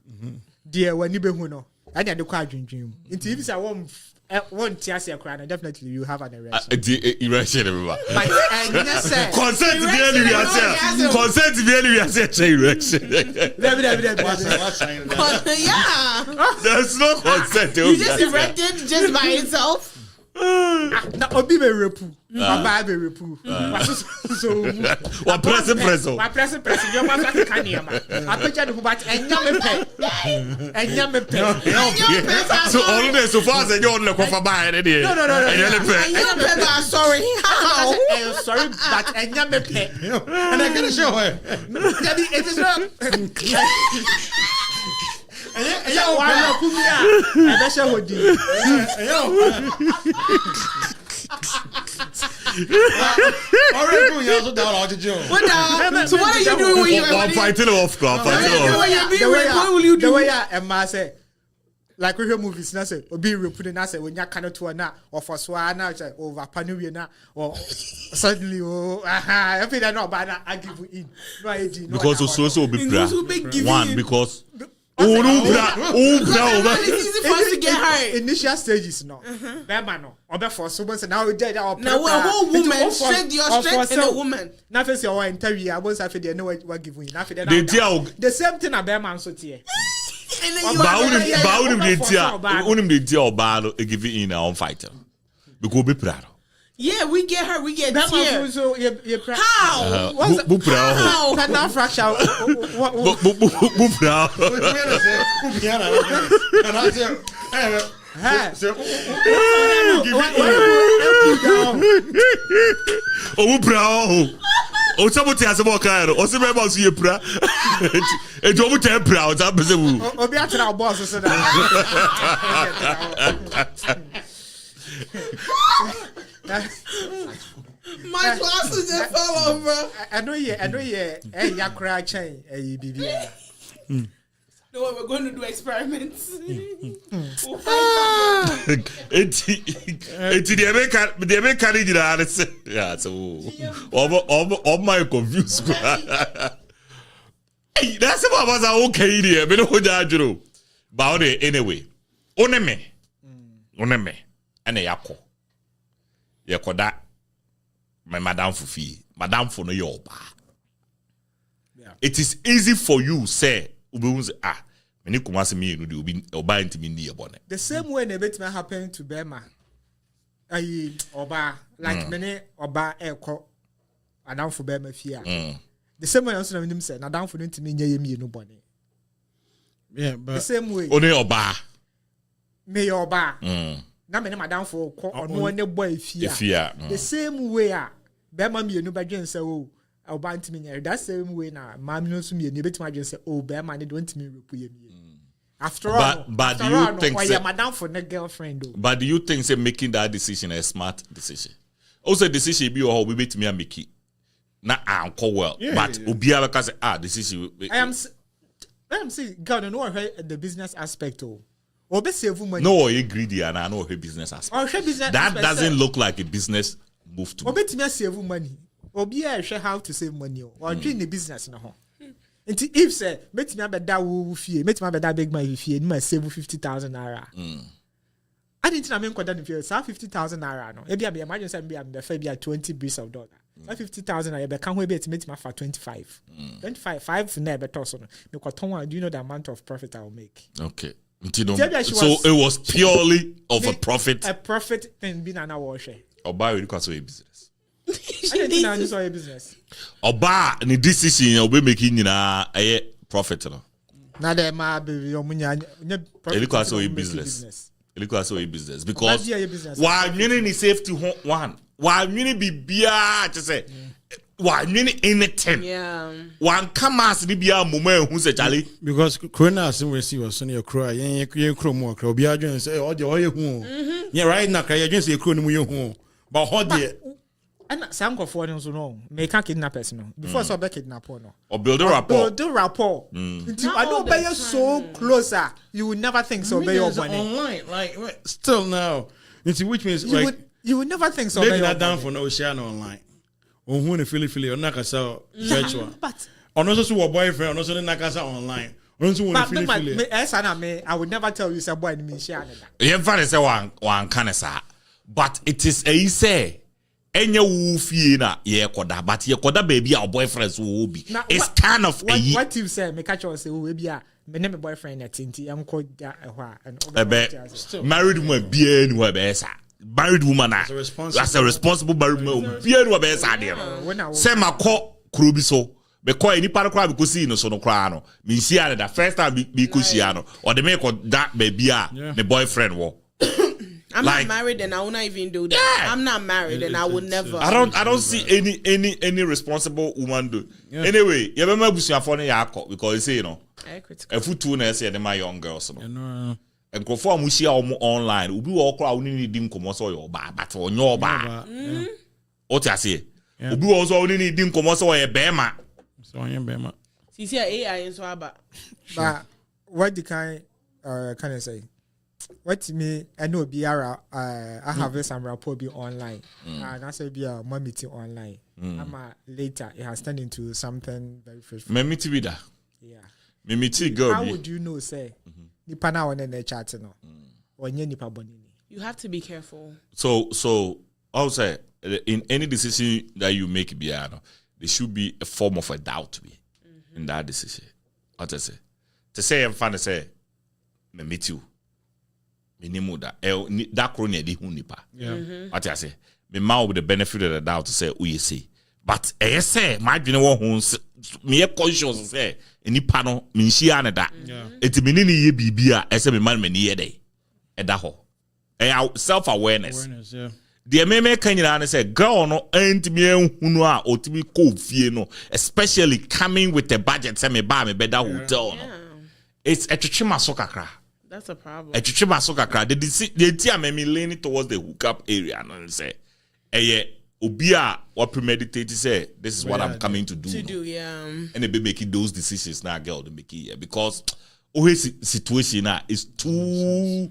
Dear, when you be who know, I need to cry dream. Until if I won't tear crying, definitely you have an erection. Erection, everybody. But consent to the enemy, consent to the enemy, I said erection. Yeah. There's no consent. You just erected just by itself. Na obi be repu. Baba be repu. So Wa press. Wa press. You must like kaniama. I picture the but enya me pe. So all this so far as you on the cover by any day. No. Sorry. How? Sorry, but enya me pe. And I can show her. It is not. So what are you doing when you're fighting off club? What will you do? The way I say, like we hear movies, na say obi repu na say when you cannot to na or for swa na over panu na or suddenly I feel that no bad I give you in. No ID. Because so be bra. One because it's easy for us to get hurt. Initial stages no. Bema no. Obe for so but now we did our now a whole woman strength your strength in a woman. Na face your interview I was after they know what give you. Na face the same thing about man so tie. Unim the deal balo give you in our fighter. Because be proud. Yeah, we get her. We get tear. So you how? How? That now fracture. O sabote asebo kan o se be ba so ye pra e do mu te pra o ta be se wu obi atra boss so da my glasses just fell over. I know ya cry chain bibia. No, we're going to do experiments. Eti the me carry jira say yeah so all my confused. Hey, that's what was okay there me no jajuro. But anyway, oneme ene yakọ yekoda my madam fufi madam for no yoba. It is easy for you say many Kumasi me no be oba intimi ni ebone. The same way na bet me happen to Bema. Oba like many oba eko adam for Bema fia. The same way also na say na adam for intimi nya yemi no bone. Yeah, but the same way. One oba. Me oba. Na me madam for ko ono ne boy fia. The same way Bema me no badwen say o oba ntimi nya that same way na mam no so me ne betima adwen say o Bema ne don't me repu yemi. After all, but do you think say madam for the girlfriend though? But do you think say making that decision a smart decision? Also decision be or we bet me make it. Na anko well. But obiara ka say decision I am saying God no the business aspect oh. Obe save money. No, you greedy and I know her business aspect. That doesn't look like a business move to me. Obe to me save money. Obiara share how to save money or doing the business no ho. Nti if say met me abeda wo fie met me abeda big man fie ni ma save 50,000 naira. I didn't na me nkwada ni fie say 50,000 naira no. E bia me imagine say me am be fa bia 20 bills of dollar. 50,000 naira be kan ho be met me for 25. 5 na be to so no. Me kwaton do you know the amount of profit I will make? Okay. So it was purely of a profit. A profit thing be na wo hwe. Oba we because of a business. I didn't know this was a business. Oba ni decision obe making nyina a profit no. Na dem ma be omunya profit. Because of a business. Because of a business because why nwini ni safety one. Why nwini bibia to say why nwini anything. Yeah. One come as ni bia moma hu se chale because corona as we see was on your cry yen kro mo kro bia dwen say o de o ye hu. Yeah right na kra ye dwen say kro ni mu ye hu. But how there and some go for so no make kidnappers no before so be kidnap no or build a rapport I know be so closer you would never think so be your money online like still now which means you would never think so be your down for no share online on who the feel on nakasa church one but on also so boyfriend on also nakasa online on so who feel I would never tell you say boy me share you find say one can say but it is a say Enya wu fie na ye koda but ye koda baby our boyfriends will be it's kind of what you say me catch you say we be a me boyfriend na tinti am ko da ehwa and married woman bia ni wa be sa married woman As a responsible- as a responsible married woman be no be say When I was say makọ kuro bi so because any part cry because see no so no cry no me see am the first time be ko see no or the make that baby the boyfriend wo I'm like, not married and I will not even do that. Yeah. I'm not married and I would never. I don't see any responsible woman do. Anyway, you remember busuafo ne yakọ because you say you know Critical. a futu na say my young girls no. No. And go for mushia online. Ubi wo kra oni ni dim komo so yo ba but onyo ba. O ti ase. Ubi wo so oni ni dim komo so ye bema. So on your bema. See, AI and so about. but what the kind can I say? What me I know Biara I have some rapport be online and I say be a meeting online. Later it has turned into something very fresh. Me meet with that. Yeah. Me meet girl. How would you know say nipa na one na chat no or nye nipa bonini? You have to be careful. So I would say in any decision that you make Biano, there should be a form of a doubt in that decision. What I say? To say I'm fine to say me meet you. Minimum that crony di hunipa. Yeah. What I say? Me ma with the benefit of the doubt to say we say. But I say my general who me conscious say any panel me share that. It me ni ye bibia I say me man me ni ye dey. E da ho. Self awareness. Yeah. The me kan nyina say girl no enti me hunu a otimi ko fie no especially coming with a budget say me ba me better hotel no. It's a chichima so kakra. That's a problem. A chichima so kakra. The tia me leaning towards the hookup area and say Obia or premeditate say this is what I'm coming to do. And they be making those decisions now, girl, to make it because always situation now is too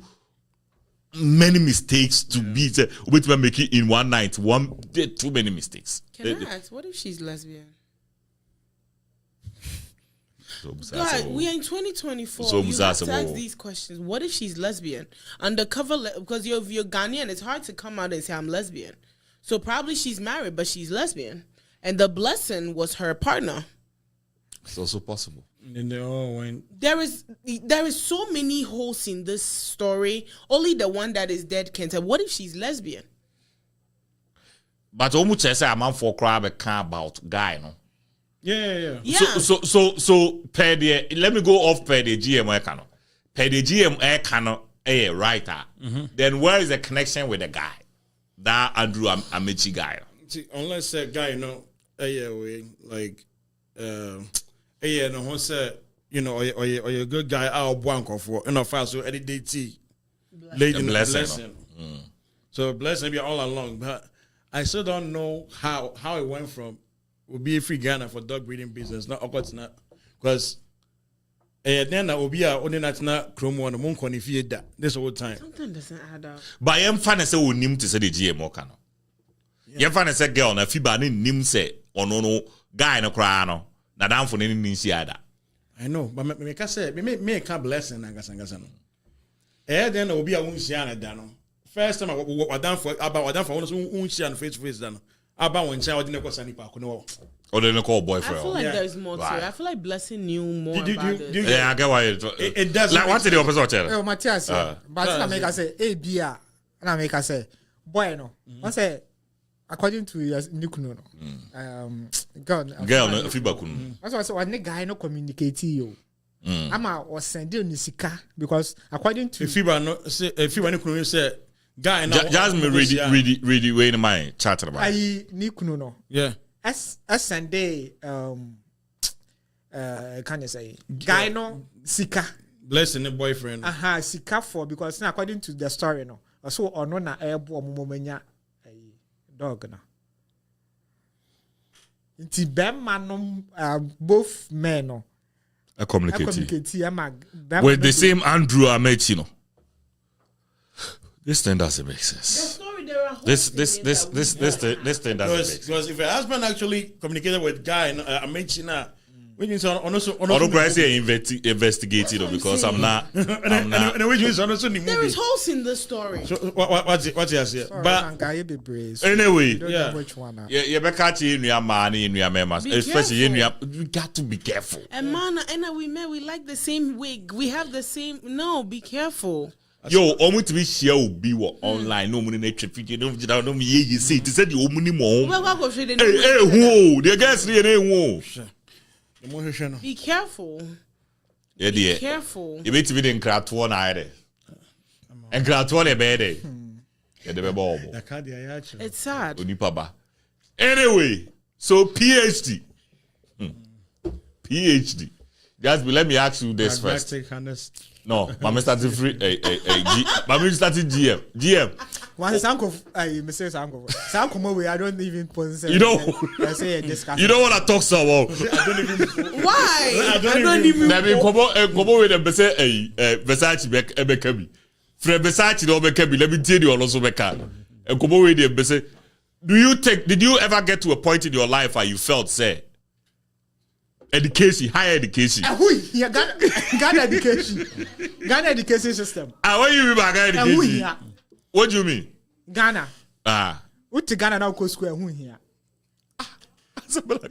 many mistakes to be wait to make it in one night. Too many mistakes. Can I ask, what if she's lesbian? God, we are in 2024. So you have to ask well. these questions. What if she's lesbian? Undercover, because you're Ghanaian, it's hard to come out and say I'm lesbian. So probably she's married, but she's lesbian. And the blessing was her partner. It's also possible. And they all went. There is so many holes in this story. Only the one that is dead can tell. What if she's lesbian? But almost say I'm out for crab about guy, no. Yeah. So per the let me go off per the GM Kano. Per the GM Kano a writer. Then where is the connection with the guy? That Andrew Amechi guy. See, unless that guy, no one said, or you're a good guy out of Blanco for fast so any day tea. Lady blessing. So blessing be all along. But I still don't know how it went from will be a free Ghana for dog breeding business, not not because then that will be only not chrome one monk on if you that this whole time. Something doesn't add up. But I'm fine to say we nim to say the GM Kano. You're fine to say girl na fiba ni nim say no guy no cry no. Na down for any ninja. I know, but me can say me can blessing and gasangano. Then will be a unsiana dano. First time I done for one unsian face to face dano. About when child didn't go any park. No. Or they call boyfriend. I feel like there's more to it. I feel like Blessing knew more about this. Yeah, I get why it does. Like what did the opposite tell? Oh, Matthias, but I make us say, hey, beer, and I make us say, boy, no. I say, according to your Nikuno, girl, no feedback. That's why I said, one guy no communicate you. Ama was sending Nisika because according to if you Nikuno said, guy, Jasmine really way in my chat about. I Nikuno no. Yeah. As Sunday, can you say guy no Sika blessing the boyfriend. Sika for because now according to the story no. So ono na ebo momenya dog na. Inti bema no both men no. I communicate with the same Andrew Amechi no. This thing doesn't make sense. This thing doesn't make sense. Because if a husband actually communicated with guy Amechi na, we need to investigate it because I'm not. There is holes in the story. So what's he say? But anyway, yeah, especially you got to be careful. And man, and we like the same wig. We have the same. No, be careful. Yo, almost to be share will be what online. No money, nature, figure, no, me, you see, to say the money more. Hey, whoa, the guys, whoa. Be careful. Yeah, Be careful. You need to be in craft one eye. And craft one a bed. Yeah, the ball. It's sad. Anyway, so PhD. PhD. Just let me ask you this first. No, Mama started free. Mama started GM. Once uncle, Mrs. Uncle, I don't even pose. You don't. I say discuss. You don't want to talk so well. Why? I don't even. Let me come with them. Say, Versace Bekabi. From Versace no Bekabi. Let me tell you also Bekabi. And come with them. Say, did you ever get to a point in your life where you felt say? Education, higher education. Yeah, Ghana education. Ghana education system. What do you mean by Ghana education? What do you mean? Ghana. What to Ghana now go school who here?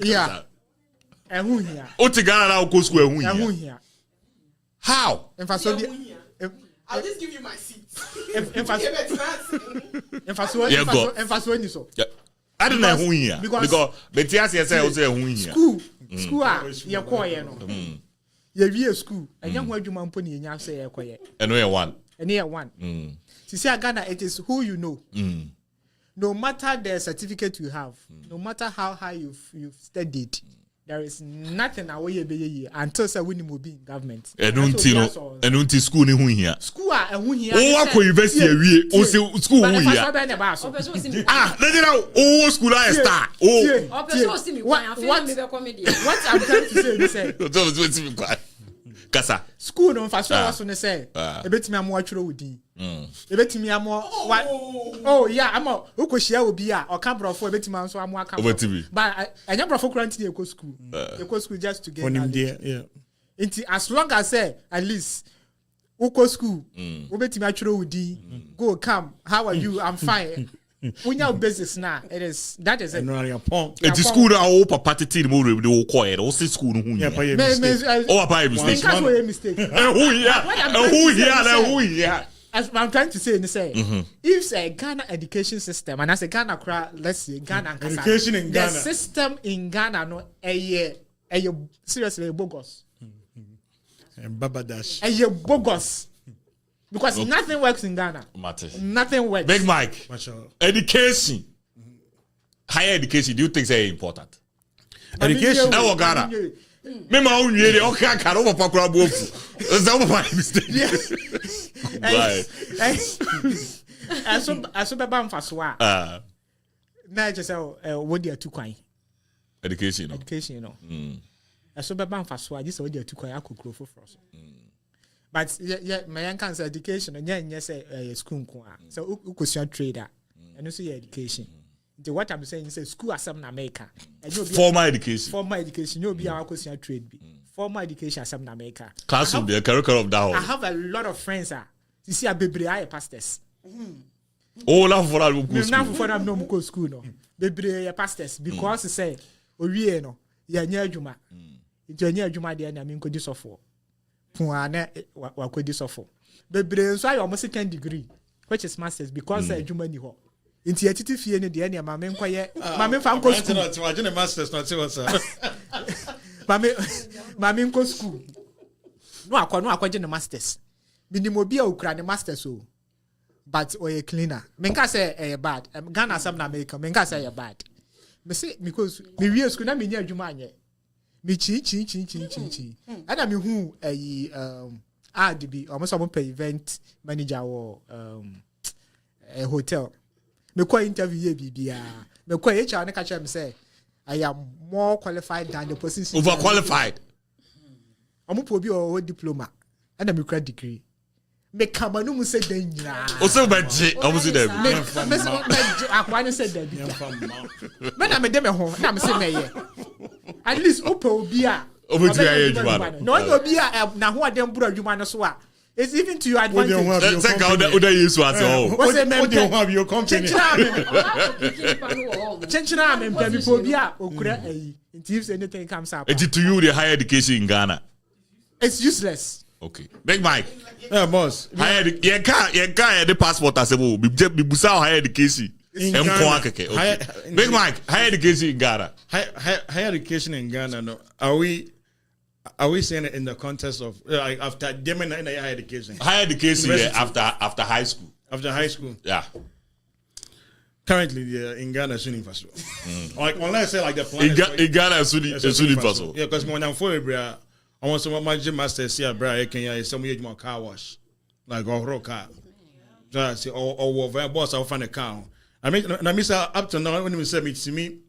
Yeah. And who here? What to Ghana now go school who here? How? In fact, so I'll just give you my seat. In fact, so. I don't know who here because Betias say who here. School you call you you school and young word you man put in your say and we one. And here one. To say Ghana, it is who you know. No matter the certificate you have, no matter how high you've studied, there is nothing away be until say when you be in government. And don't school ni who here. School and who here. Oh, what university we? Oh, school who here. Let it out. Oh, school I star. What I'm trying to say. Kasa. School no first was on say. E betimi am watchro wudi. E betimi am what? Oh yeah, am who ko share obi a o ka brofo e betimi am so am aka. But anya brofo kranti e ko school. E ko school just to get knowledge. Yeah. Inti as long as say at least who ko school, who betimi atchro wudi, go come, how are you? I'm fine. When your business now, that is it. It is school that all papa titi mo re dey call it. All school who here. Oh, papa mistake. Who here? As I'm trying to say, if a Ghana education system, and as a Ghana let's say Ghana education in Ghana, the system in Ghana no seriously bogus. Babadash. Bogus. Because nothing works in Ghana. Nothing works. Big Mike. Education. Higher education, do you think is important? Education. That's Ghana. Me ma o nwie de o ka ka ro papa kura bo fu. Is that my mistake? Right. Aso be ban faso a. Na je say wo dia tu kwan. Education. Education, you know. Aso be ban faso a je say wo dia tu kwan akokro foforo so. But yeah, my cancer education and yes, school. So who question trader and also your education. What I'm saying is school as some America. Formal education. Formal education. You'll be our question trade. Formal education as some America. Classroom, the curriculum of that. I have a lot of friends. You see a baby pastors. Oh, now for that, now for them no go school no. Baby pastors because they say, oh yeah no, yeah near Juma. Into near Juma there, I mean could do so for. Puane wakwedi sofo bebre nso ayo mo second degree which is masters because adwuma ni ho nti atiti fie ne de na mame nkoye mame fa nko school no agene masters no te wasa mame nko school no akwaje ne masters minimo bia okura ne masters o but oye cleaner menka say bad Ghana sam na America menka say bad me say because me wie school na me nya adwuma anye me chi ana me hu ad bi almost some pay event manager or a hotel me kwa interview ye bibia me kwa HR na ka chere me say I am more qualified than the position overqualified omo bi o diploma ana me kra degree me kamanu mu say dan nyina o se ba je omo se dem me akwa ni say dem me na me dem ho na me say me ye at least obi a obi ti aye adwuma no obi a na ho adem buru adwuma no so a it's even to your advantage. Check out the use what what's the what do you have your company? Chenchina me be obi a okura if anything comes up. It to you the higher education in Ghana. It's useless. Okay. Big Mike. Yeah, boss. Higher the passport as a woo. Be busa higher education. Okay. Big Mike, higher education in Ghana. Higher education in Ghana. No, are we saying it in the context of like after them in higher education? Higher education after high school. After high school. Yeah. Currently, in Ghana, it's universal. Like unless say like the plan. In Ghana, it's universal. Yeah, because when I'm for I want some of my gym masters here, bro. Can some use my car wash, like or car. So I say, or boss, I'll find a car. I mean, up to now when you say me to me,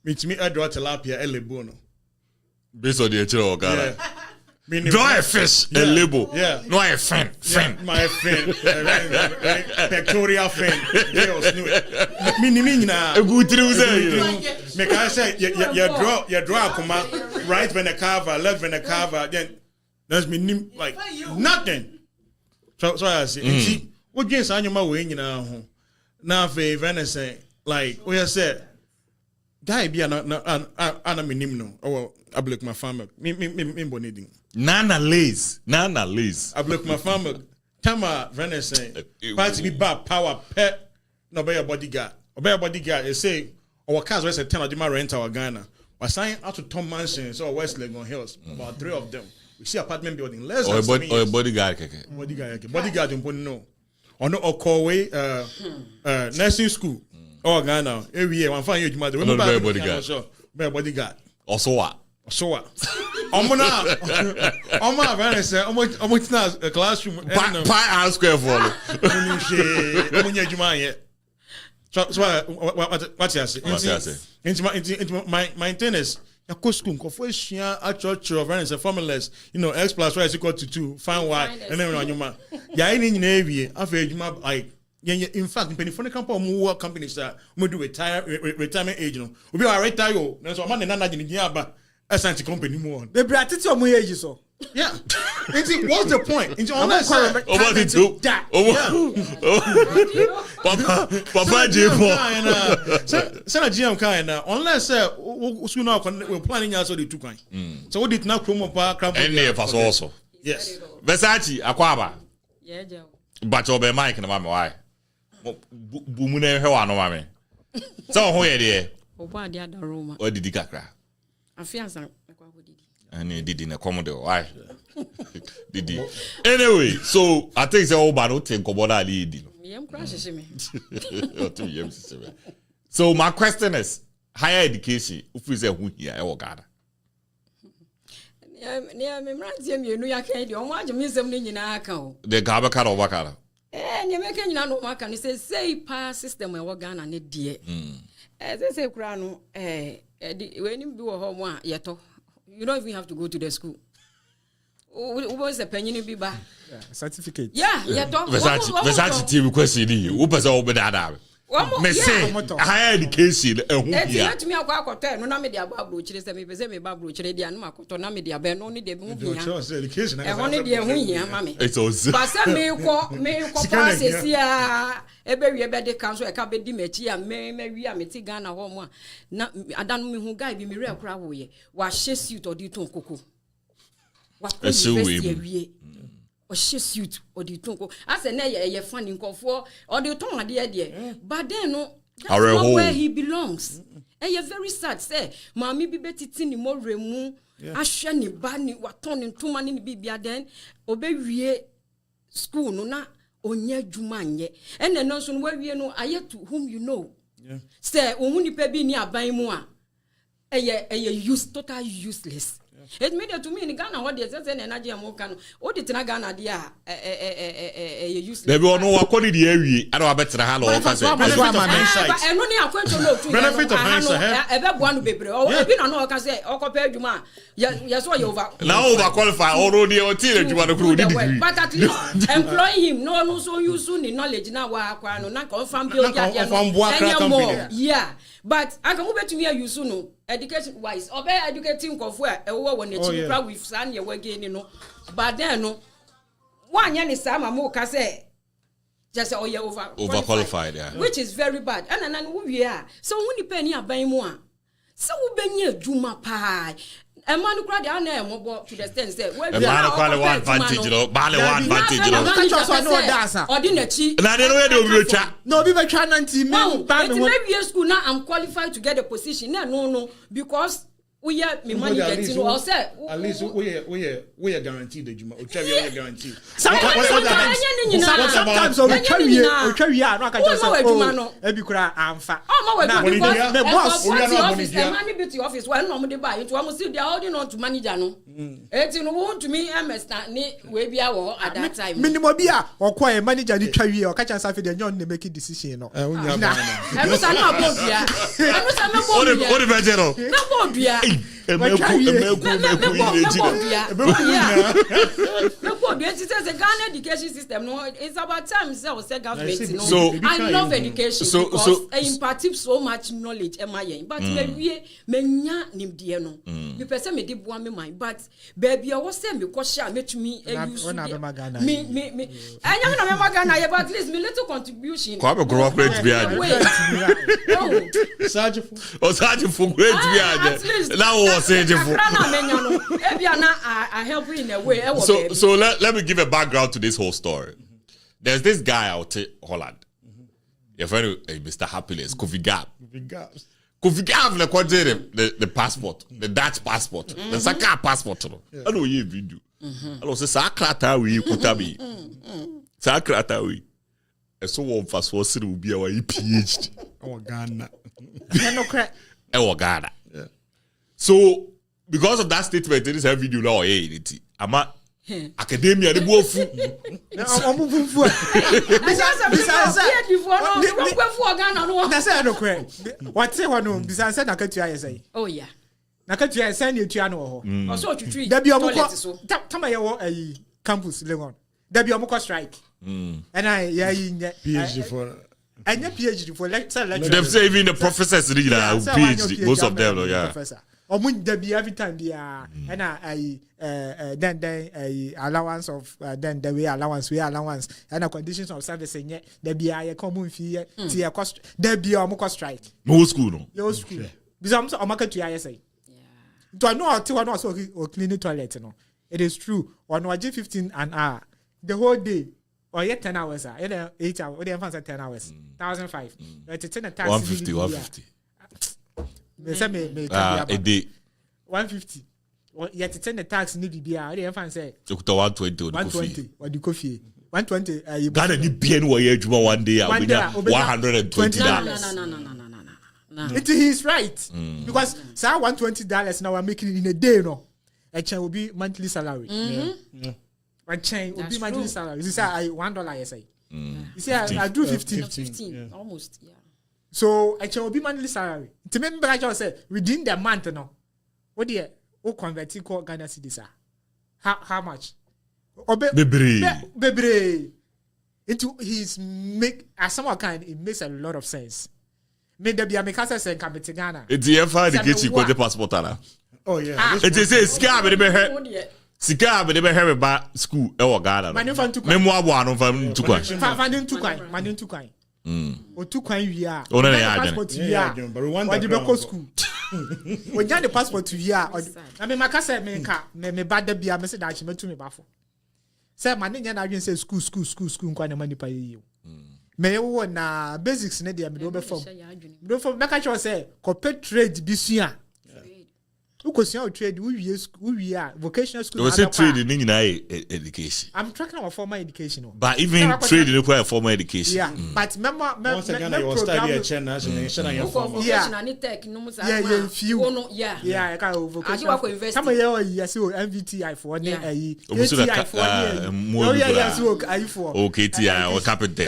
I draw tilapia a lebono. Based on the actual Ghana. Yeah. Draw a fish, a label. Yeah. No, a friend. My friend. Pectoral friend. Meaning, A good truth. make I say, you draw Kuma, right when the cover, left when the cover, then that's meaning like nothing. So I say, what games are you my way, you know? Now, Venice, like, we have said, guy be an minimum, or I block my farmer, me boniding. Nana lays. I block my farmer. Tama Venice, party be bad power pet, no be a bodyguard. Obey a bodyguard, they say, our cars was a 10 of them rent our Ghana. But sign out to Tom Mansions or West Legon Hills, about 3 of them. We see apartment building less than or a bodyguard. Bodyguard, you know. Or no, or Corway, nursing school. Oh, Ghana, every year, one fine age mother. Remember, bodyguard. Bodyguard. Also what? So what? I'm very say, I'm a classroom. Pi square for So what you say? Into my tennis. A school, church of a formulas, X plus Y is equal to 2, find Y, and then on your man. Yeah, in Navy, I've like, in fact, in the company more companies that we do retirement age. We be a retire, that's what man and another in the as anti company more. The Bratish or my age so. Yeah. What's the point? Into all that Papa J4. GM kind unless soon we're planning also the 2 kind. So what did not come up and near us also. Yes. Versace Aquaba. Yeah, Joe. But over Mike and Mamma why? Bumune Hawano Mammy. So who are there? Oba the other room. Or did you crack? I feel some. And he did in a Commodore. Why? Did he? Anyway, so I think the old man will take Koboda lead. So my question is higher education. If we say who here, I will gather. Near me, you know, I can't do much museum in our account. The Gabaka or Wakara. And you make any no mark and say pass system and work on it, dear. As I say, Crown, when you do a home, yet. You don't even have to go to the school. Who was a penny be back? Certificate. Yeah. Versace TV question you. Who was over that? Higher education. Let me go hotel. No, me dia babu chire se me pese me babu chire dia no makoto na me dia be no ni de mu bia. Education. E ho dia hu hia mame. It's also. Ba se me ko pass esia ebe wie be de council e ka be di machi a me wi a me ti Ghana ho mo na adan me hu guy bi me re akura wo ye. Wa hye suit odi ton koko. Wa ko wie. Or she suit or the tonko. I said, "Nay, funny for or the tongue, dear. But then, no, that's not where he belongs. And you're very sad, say, Mammy be better tini more remu, Ashani, Barney, what turning 2 money be then, obey school, no, na, on ye Jumanye. And then also where we know, I yet to whom you know. Say, only baby near by more. A use total useless. It made it to me in Ghana what they said and Nadia Mokan. Oh, the Ghana dia useless. They will know according to the area. I don't bet the halo. Benefit of hindsight. Everyone be brave. Oh, if you know, can say, or compare Juma. Yes, what you over. Now overqualified already until you want to prove it. But at least employ him. No, so you soon in knowledge now. No, not confirm build. Yeah. But I can move to me, you soon. Education wise, obey educating Kofua, a war when you crowd with San, you're again, you know. But then, no one yan is Sama Moka say, just all you're overqualified, yeah. Which is very bad. And then who we are. So when you penny are buying more. So when you Juma pie, a man who cried down there to the stand say, well, one advantage, one advantage, or didn't she? And I don't know where to no, be trying to maybe school now I'm qualified to get a position. No, because we are me money getting or say at least we are guaranteed that you are guaranteed. Sometimes we are not the boss money be to office when no buy it almost see they are holding on to manager no it no want to me ni we be at that time minimum bia or quiet manager ni twa wie o ka chansa fe de nyon na make decision no I know say na bobia I know say na bobia what the general na bobia the Ghana education system no it's about time say government no so I love education because it imparts so much knowledge but me nimdie no me person me dey boa me mind but baby I was say me ko share me to me use me anya na me magana but at least me little contribution ko be grow great be ade Sergeant for great be ade now was saying I help you in a way. So let me give a background to this whole story. There's this guy out in Holland. Your friend, Mr. Happiness, Kofi Gap. Kofi Gap, the passport, the Dutch passport, the Saka passport. I know you video. I know say Sakrata we kutabi. Sakrata we. So one fast was will be our PhD. Oh Ghana. Ghana. So, because of that statement, this video now, ama academia the bofu. What say one no bisa say na katua yesai. Oh yeah. Na katua yesai na etua no ho. Also tree. Da bi omko tama ye wo ayi campus Legon. Da bi omko strike. And I PhD for and PhD for lecture. Them say even the professors PhD, most of them, yeah. Omun da bi every time dia and I then allowance of then the way allowance and the conditions of service nye da bi I come fee ti e cost da bi omko strike. No school no. Your school. Because I'm omaka to ya say. Do I know till I know so clean the toilet no. It is true. On waje 15 an hour the whole day. Or yet 10 hours, 8 hours, or the 10 hours, 1,005. It's 10 a tax. 150. A day. 150. Yet it's 10 a tax in the BBR. The infant say, 120. What do you coffee? 120. Ghana ni bien wa ye juma one day $120. No. It is right. Because say $120 now I'm making it in a day no. It will be monthly salary. Yeah. Chain will be my daily salary. You say I $1 yes I. You say I do 15. Almost, yeah. So I will be monthly salary. To remember I just said within the month no. What do you convert it called Ghana cedis? How much? Bebre. Into his make as someone kind it makes a lot of sense. May there be a mekasa say come to Ghana. It's the FI the get you the passport ala. Oh yeah. It is a scam Sika be never have ba school e wo Ghana. Memo abo anu fam tukwan. Fandin tukwan. O tukwan wi a. O na ya adwene. Passport wi a. What the go school. When you the passport wi a. Na me maka say me nka me ba da bia me say da chi metu me bafo. Say man nya na adwen say school nkwa na mani pa yi. Me wo na basics ne dia me do be fam. Me do fam make sure say corporate trade bi sua. Ukosia trade we are vocational school. You say trade in education. I'm tracking our formal education. But even trade require formal education. Yeah. But remember once again you study a China formal. Yeah, few. Yeah, I can vocational. Some year yes MVTI for ATI for yeah, so I for KTI or capital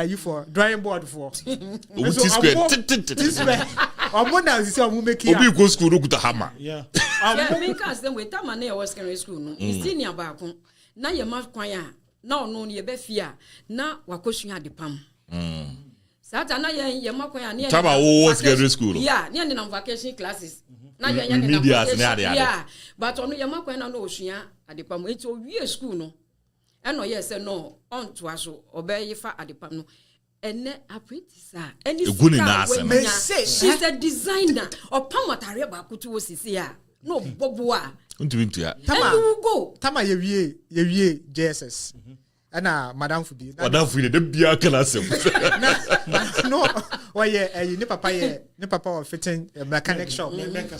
you for drawing board for. This way. I'm wondering if you make it. Go school kuta hammer. Yeah. Me cast them with time na was secondary school no. Senior back na ye ma kwan a na ono ne ye be fia na wakosua de pam. Sata na ye ma kwan a na Taba wo secondary school. Yeah, ne na vacation classes. Na ye na vacation. Yeah. But ono ye ma kwan na no osua ade pam. Enti o wie school no. Eno ye say no on to aso obey fa ade pam no. and apprentice and she's a designer or pamatare back to Sisia. No, Boboa. And you go. Tama ye JSS. And Madame Fubi. Madame Fubi, the beer can answer. No, why, you ne papa fitting a mechanic shop. Mechanic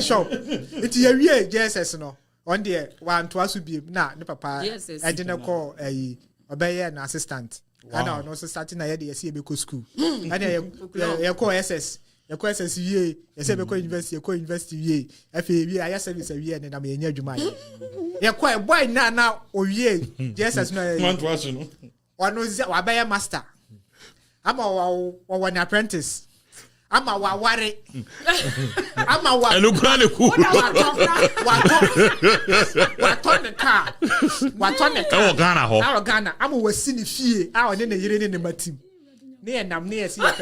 shop. It's a ye JSS, no. One day, one to us would be not the papa. I didn't call a an assistant. And I also starting a year CBQ school. And I call SS. Your questions ye, you say because university ye. FA, I service a year and I'm a near Juma. You're quite why now, oh ye, just as no one knows I buy a master. I'm a one apprentice. I'm a worry. I'm a what? Look at what on the car? What on the car? Our Ghana. I'm always seeing the fee. Our name is in the team. Near see I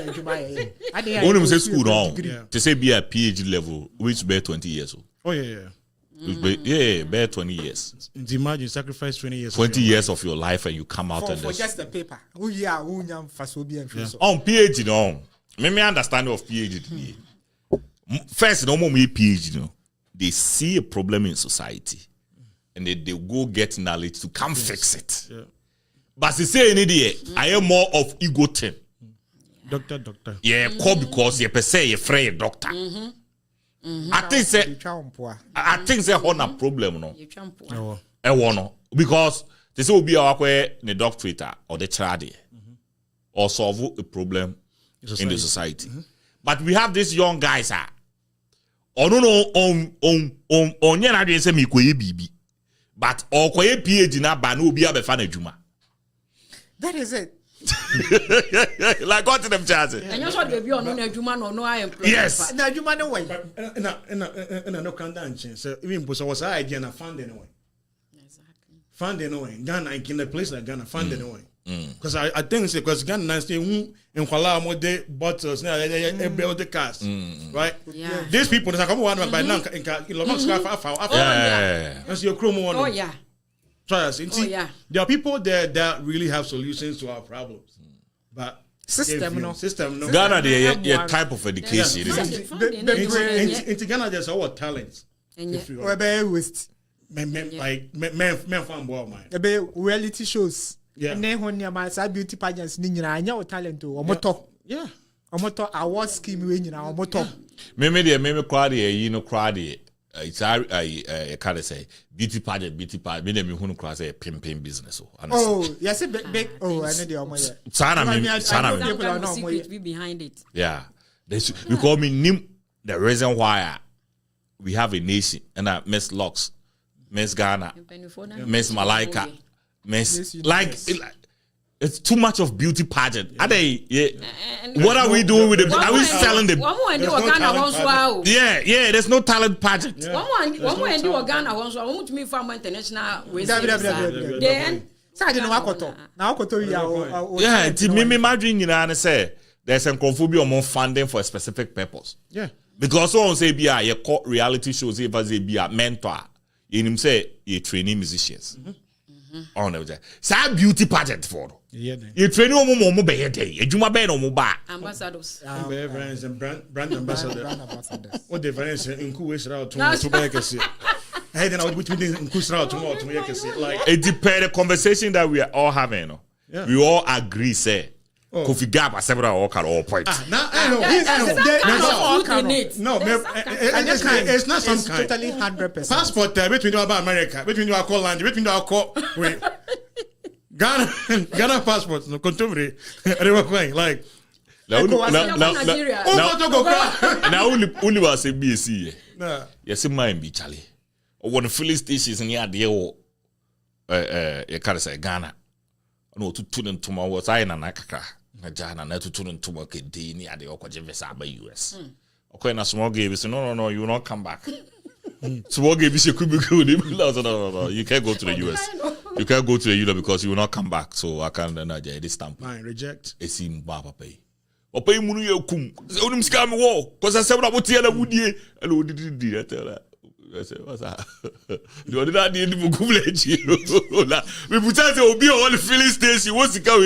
only say school now. To say be a PhD level, which bear 20 years old. Oh yeah. Yeah, bear 20 years. Imagine sacrifice 20 years. 20 years of your life and you come out and for just the paper. Oh yeah, on PhD no. Me understand of PhD. First, no more PhD. No, they see a problem in society, and they go get knowledge to come fix it. Yeah. But they say any day, I am more of ego thing. Doctor. Yeah, because you per se you afraid doctor. I think say on a problem no. No, because they say will be our way the doctorate or the child or solve a problem in the society. But we have these young guys on yen adwen say me koye bibi. But or koye PhD na ba no obi abefa na adwuma. That is it. Like what to them chances. And you should be on adwuma no I am. Yes. Na adwuma no way. No can dance. So even was our idea na fund anyway. Exactly. Fund anyway. Ghana in a place like Ghana fund anyway. Because I think it's because Ghana stay in Kuala Mode bottles now they build the cars, right? Yeah. These people that come one by now in that's your chrome one. Oh yeah. Try us. There are people there that really have solutions to our problems, but system no. Ghana they type of education. In Ghana there's our talents. Or waste. Men fan boy man. Reality shows. Yeah. And then when you beauty pageants, you talent or moto. Yeah. Or moto award scheme when you know moto. Maybe crowd you know crowd it's I can't say beauty pageant. Me them who cross a pim business. Oh, yes, big. Oh, I know the Sana secret behind it. Yeah, because me name the reason why we have a nation and Miss Locks, Miss Ghana, Miss Malaika. Like it's too much of beauty pageant. Are they? Yeah. What are we doing with the? Are we selling the? Yeah. There's no talent pageant. One more do Ghana once. I want to meet from international. Then I didn't know now. Yeah. Me imagine and say there's some confusion among funding for a specific purpose. Yeah. Because someone say be a court reality shows if as be a mentor. In him say you training musicians. On the say beauty pageant for you train omo be day adwuma be no mo ba ambassadors and brand ambassadors what difference in ku waste out to be kese hey then I would between in ku out to me kese like it depend the conversation that we are all having no we all agree say Kofi Gaba several all point no it's not some kind totally 100% passport between you about America between you call land between you call wait Ghana passport no contemporary like now only was a BC yes mine be Charlie or one filling stations near the you can't say Ghana no to tune tomorrow was I na nakaka na jana na to tune tomorrow ke day near the okwaje visa by US okay na small game say no you will not come back small game is could be good no you can't go to the US you can't go to the US because you will not come back so I can't this stamp mine reject e sim baba pay o pay munu ye kum onim scam wo cause I say what about here na wudie and wo didi tell I said, what's that? The other day, the Mukumle. We put out Obi on the filling station. What's the cow?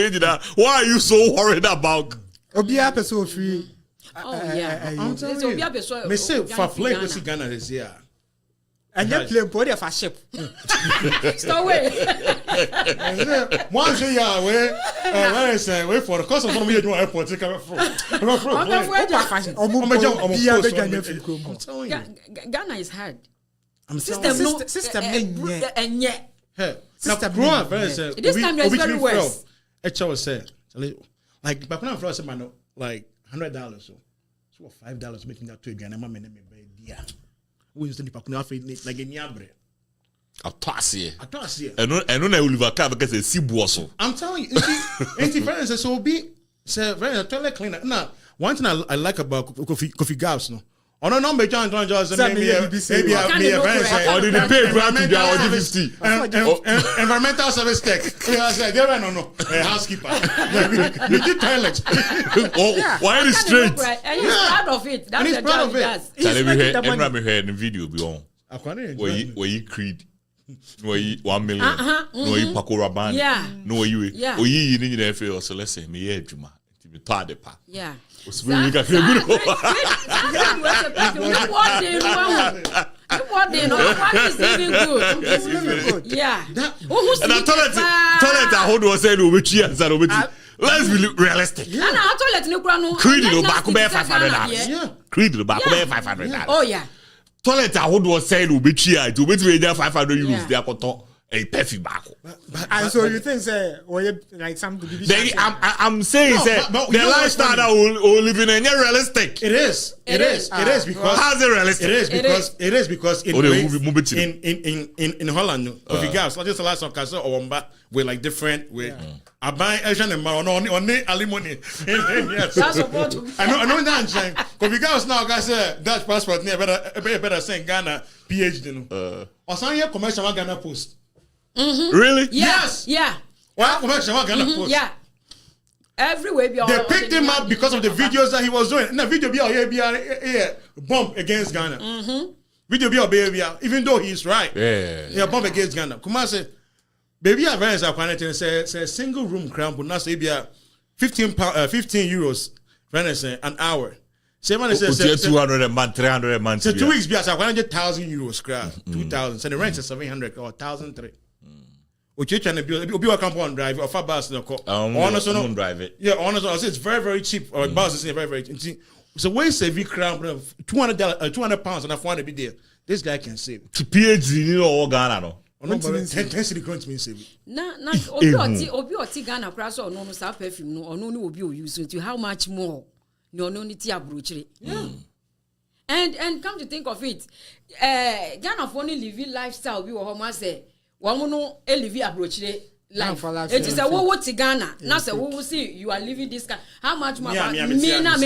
Why are you so worried about? Obi a person free. Oh yeah. I'm telling you. Me say for play to see Ghana this year. And you play body of a ship. Stop away. Once you are wait for the cost of one million airport to come from. I'm telling you. Ghana is hard. I'm System and yet. Now, grow up, this time is very worse. HO said, like, back when I first said, man, like $100. So $5 making that to again. I'm a man, yeah. We used to be like a nyabre. A taxi. A taxi. And no, Oliver Car because it's Sibuoso. I'm telling you, anti friends, so be say very toilet cleaner. Now, one thing I like about coffee gas, no. On a number John just maybe or did they pay grant to their 50 environmental service tech. I said there no a housekeeper. You did toilets. Why is it straight? And he's proud of it. That's the job he does. Tell me here in the video be on. Where you creed. No, 1 million. No, you Pakora band. Yeah. No, you. Yeah. Oh, you need to feel so let's say me Juma. To be part of pa. Yeah. What is even good? Yeah. And the toilet I hold was saying let's be realistic. Creed the back $500. Yeah. Creed the back $500. Oh yeah. Toilet I hold was saying to be 500 euros there got a perfume back. And so you think say like something I'm saying the lifestyle that we live in is realistic. It is because how's it realistic? It is because in Holland, coffee gas, like just the last of Casa or Wamba with like different with I buy Asian and on alimony. I know that coffee gas now guys Dutch passport near better saying Ghana PhD or some here commercial Ghana post. Really? Yes. Yeah. Well, commercial Ghana post. Yeah. Everywhere they picked him up because of the videos that he was doing. In the video bomb against Ghana. Video baby, even though he's right. Yeah, bomb against Ghana. Kuma say, baby, I friends are connected and say single room crown, but not say 15 euros, friends an hour. Say man say 200 a month, 300 a month. So 2 weeks be as 100,000 euros crowd, 2,000. So the rent is 700 or 1,003. Which you trying to build? If you are compound drive or far bus no call. Honestly, no drive it. Yeah, honestly, I say it's very very cheap. Or bus is very very cheap. So when you save crown $200, 200 pounds, and I want to be there. This guy can save. To PhD, you know, all Ghana no. No, 10 city grants me save. Na obi oti Ghana crash or no sa perfume no or no obi o use to how much more no need to abrochire. Yeah. And come to think of it, Ghana for only living lifestyle we were home say one no live abrochire life. It is a what Ghana. Now say we will see you are living this kind. How much more me na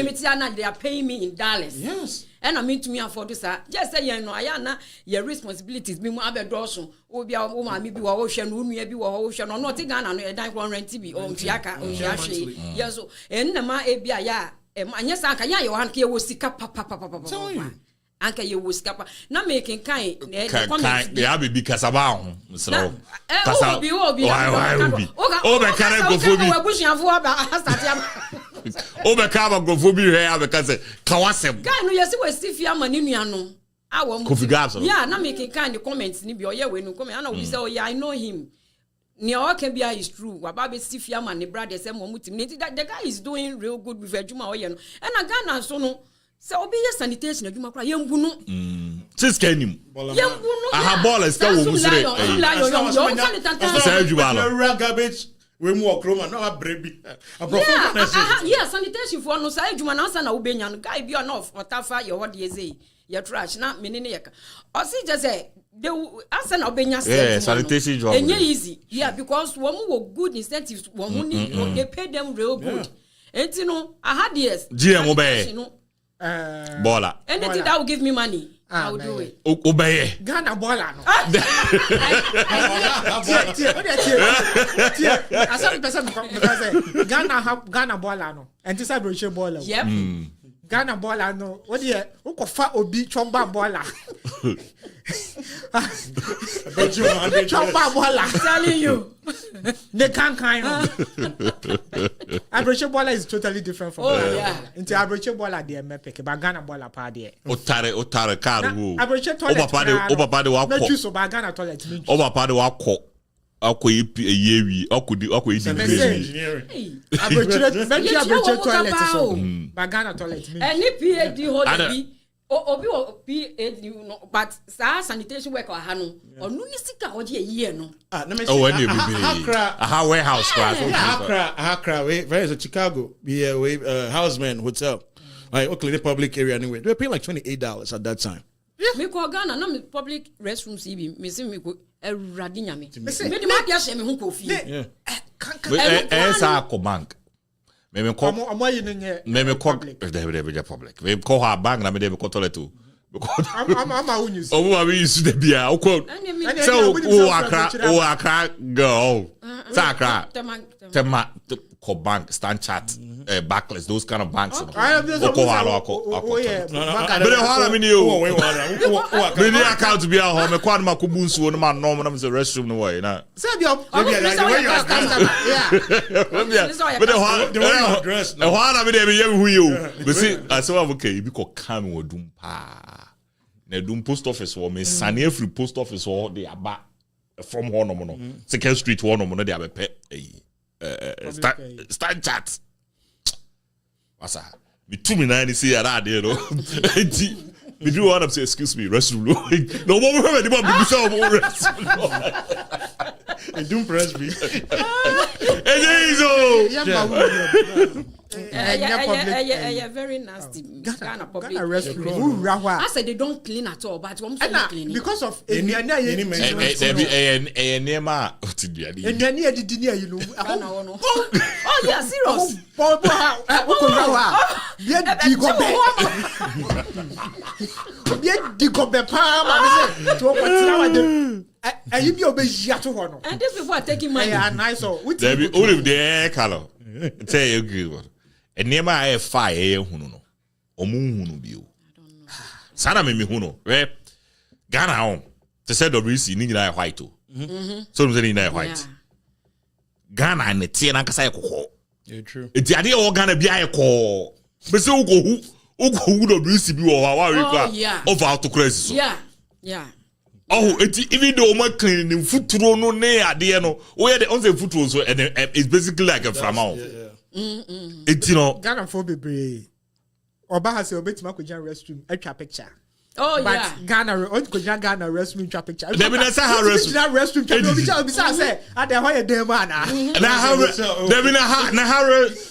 they are paying me in dollars. Yes. And I mean to me afford this. Just say you know I na your responsibilities be mo abedoso. Obi a wo ma me bi wo hwe no nua bi wo hwe no not Ghana no e dan kon rent bi o ntiaka o hwe. Yes so en na ma e bi aya anya sa aka ya ye wan ka ye wo sika papa. Anka ye wo sika pa na making kind comment they have be kasaba ho msro kasa obi o be kana gofobi we busuafo aba start am o be ka ba gofobi he abeka se kawasem guy no yesi we sifia mani nua no awo coffee gas yeah na making kind comments ni bi o ye we no comment ana we say oh yeah I know him ni o can be is true waba be sifia mani brother say mo mutim the guy is doing real good with adwuma o ye no and Ghana so no so obi ye sanitation adwuma kra yembu no sis kanim yembu no aha ball is ka wo musire real garbage we mu okroma no abrebi yeah sanitation for no say adwuma na ansa na wo benya no guy bi on off otafa ye hode eze ye trash na menene ye ka o si just say they ansa na obenya say sanitation job enye easy yeah because wo mu wo good incentives wo mu ni they pay them real good enti no aha yes gm obey baller. Anything that will give me money, I will do it. Obey. Ghana baller no. Ghana baller no. And this is a baller. Yep. Ghana baller no. What the ukofa obi chomba baller. Chomba baller. Telling you. They can't kind of. Average baller is totally different from Ghana. Yeah. Into average baller there me pick, but Ghana baller pa there. Otare car wo. Average toilet. Oba pa de wa No ko. choose over Ghana toilet. Oba pa de wa ko. Akọ yewi, akọ yi Engineering. Average toilet so. But Ghana toilet. Any PhD holder be obi PhD no, but sanitation worker ha no. Onu ni sika ho de year no. Oh, when you be a warehouse class. Accra, where is it? Chicago? We Houseman Hotel. Like Oakland public area anyway. They were paying like $28 at that time. Me call Ghana na me public restrooms ibi me say me go eradi nyame. Me de ma dia she me hu kofi. Yeah. Esa ko bank. Me call public. Me call her bank na me dey call toilet too. I'm use. Oh, we used to be a so Accra girl. Accra. Tema ko bank stand chat backless those kind of banks. But the account be a home kwad makubunsu no man no man say restroom no way na. Say the But the address no. Why be there be who you. But see I say okay you be ko come odum pa. Na dum post office wo me sane free post office wo dey aba from home no. Second Street wo no no dey abepe stand chat. What's that? Me 2 minutes see that there no. Me do one up say excuse me restroom no more anybody be so restroom. I don't press me. Very nasty. Ghana public restroom. I said they don't clean at all, but one clean because of oh yeah, serious. And these people are taking money. Nice. There be all of the color. Tell you good. And near my fire, huno. Omu bio. Sana me huno. Ghana home. To say WC, need I white too. So I'm saying white. Ghana and the tea and Kasa. Yeah, true. It's the idea of Ghana be a call. But so who WC be or how yeah. Of autocracy. Yeah. Oh, even though my cleaning foot no near the no, where the only foot so and it's basically like a framao. It's Ghana for be Oba has a bit makuja restroom extra picture. Oh but yeah. Ghana restroom extra picture. There be na say how restroom can be say at the higher day man. Na how there be na how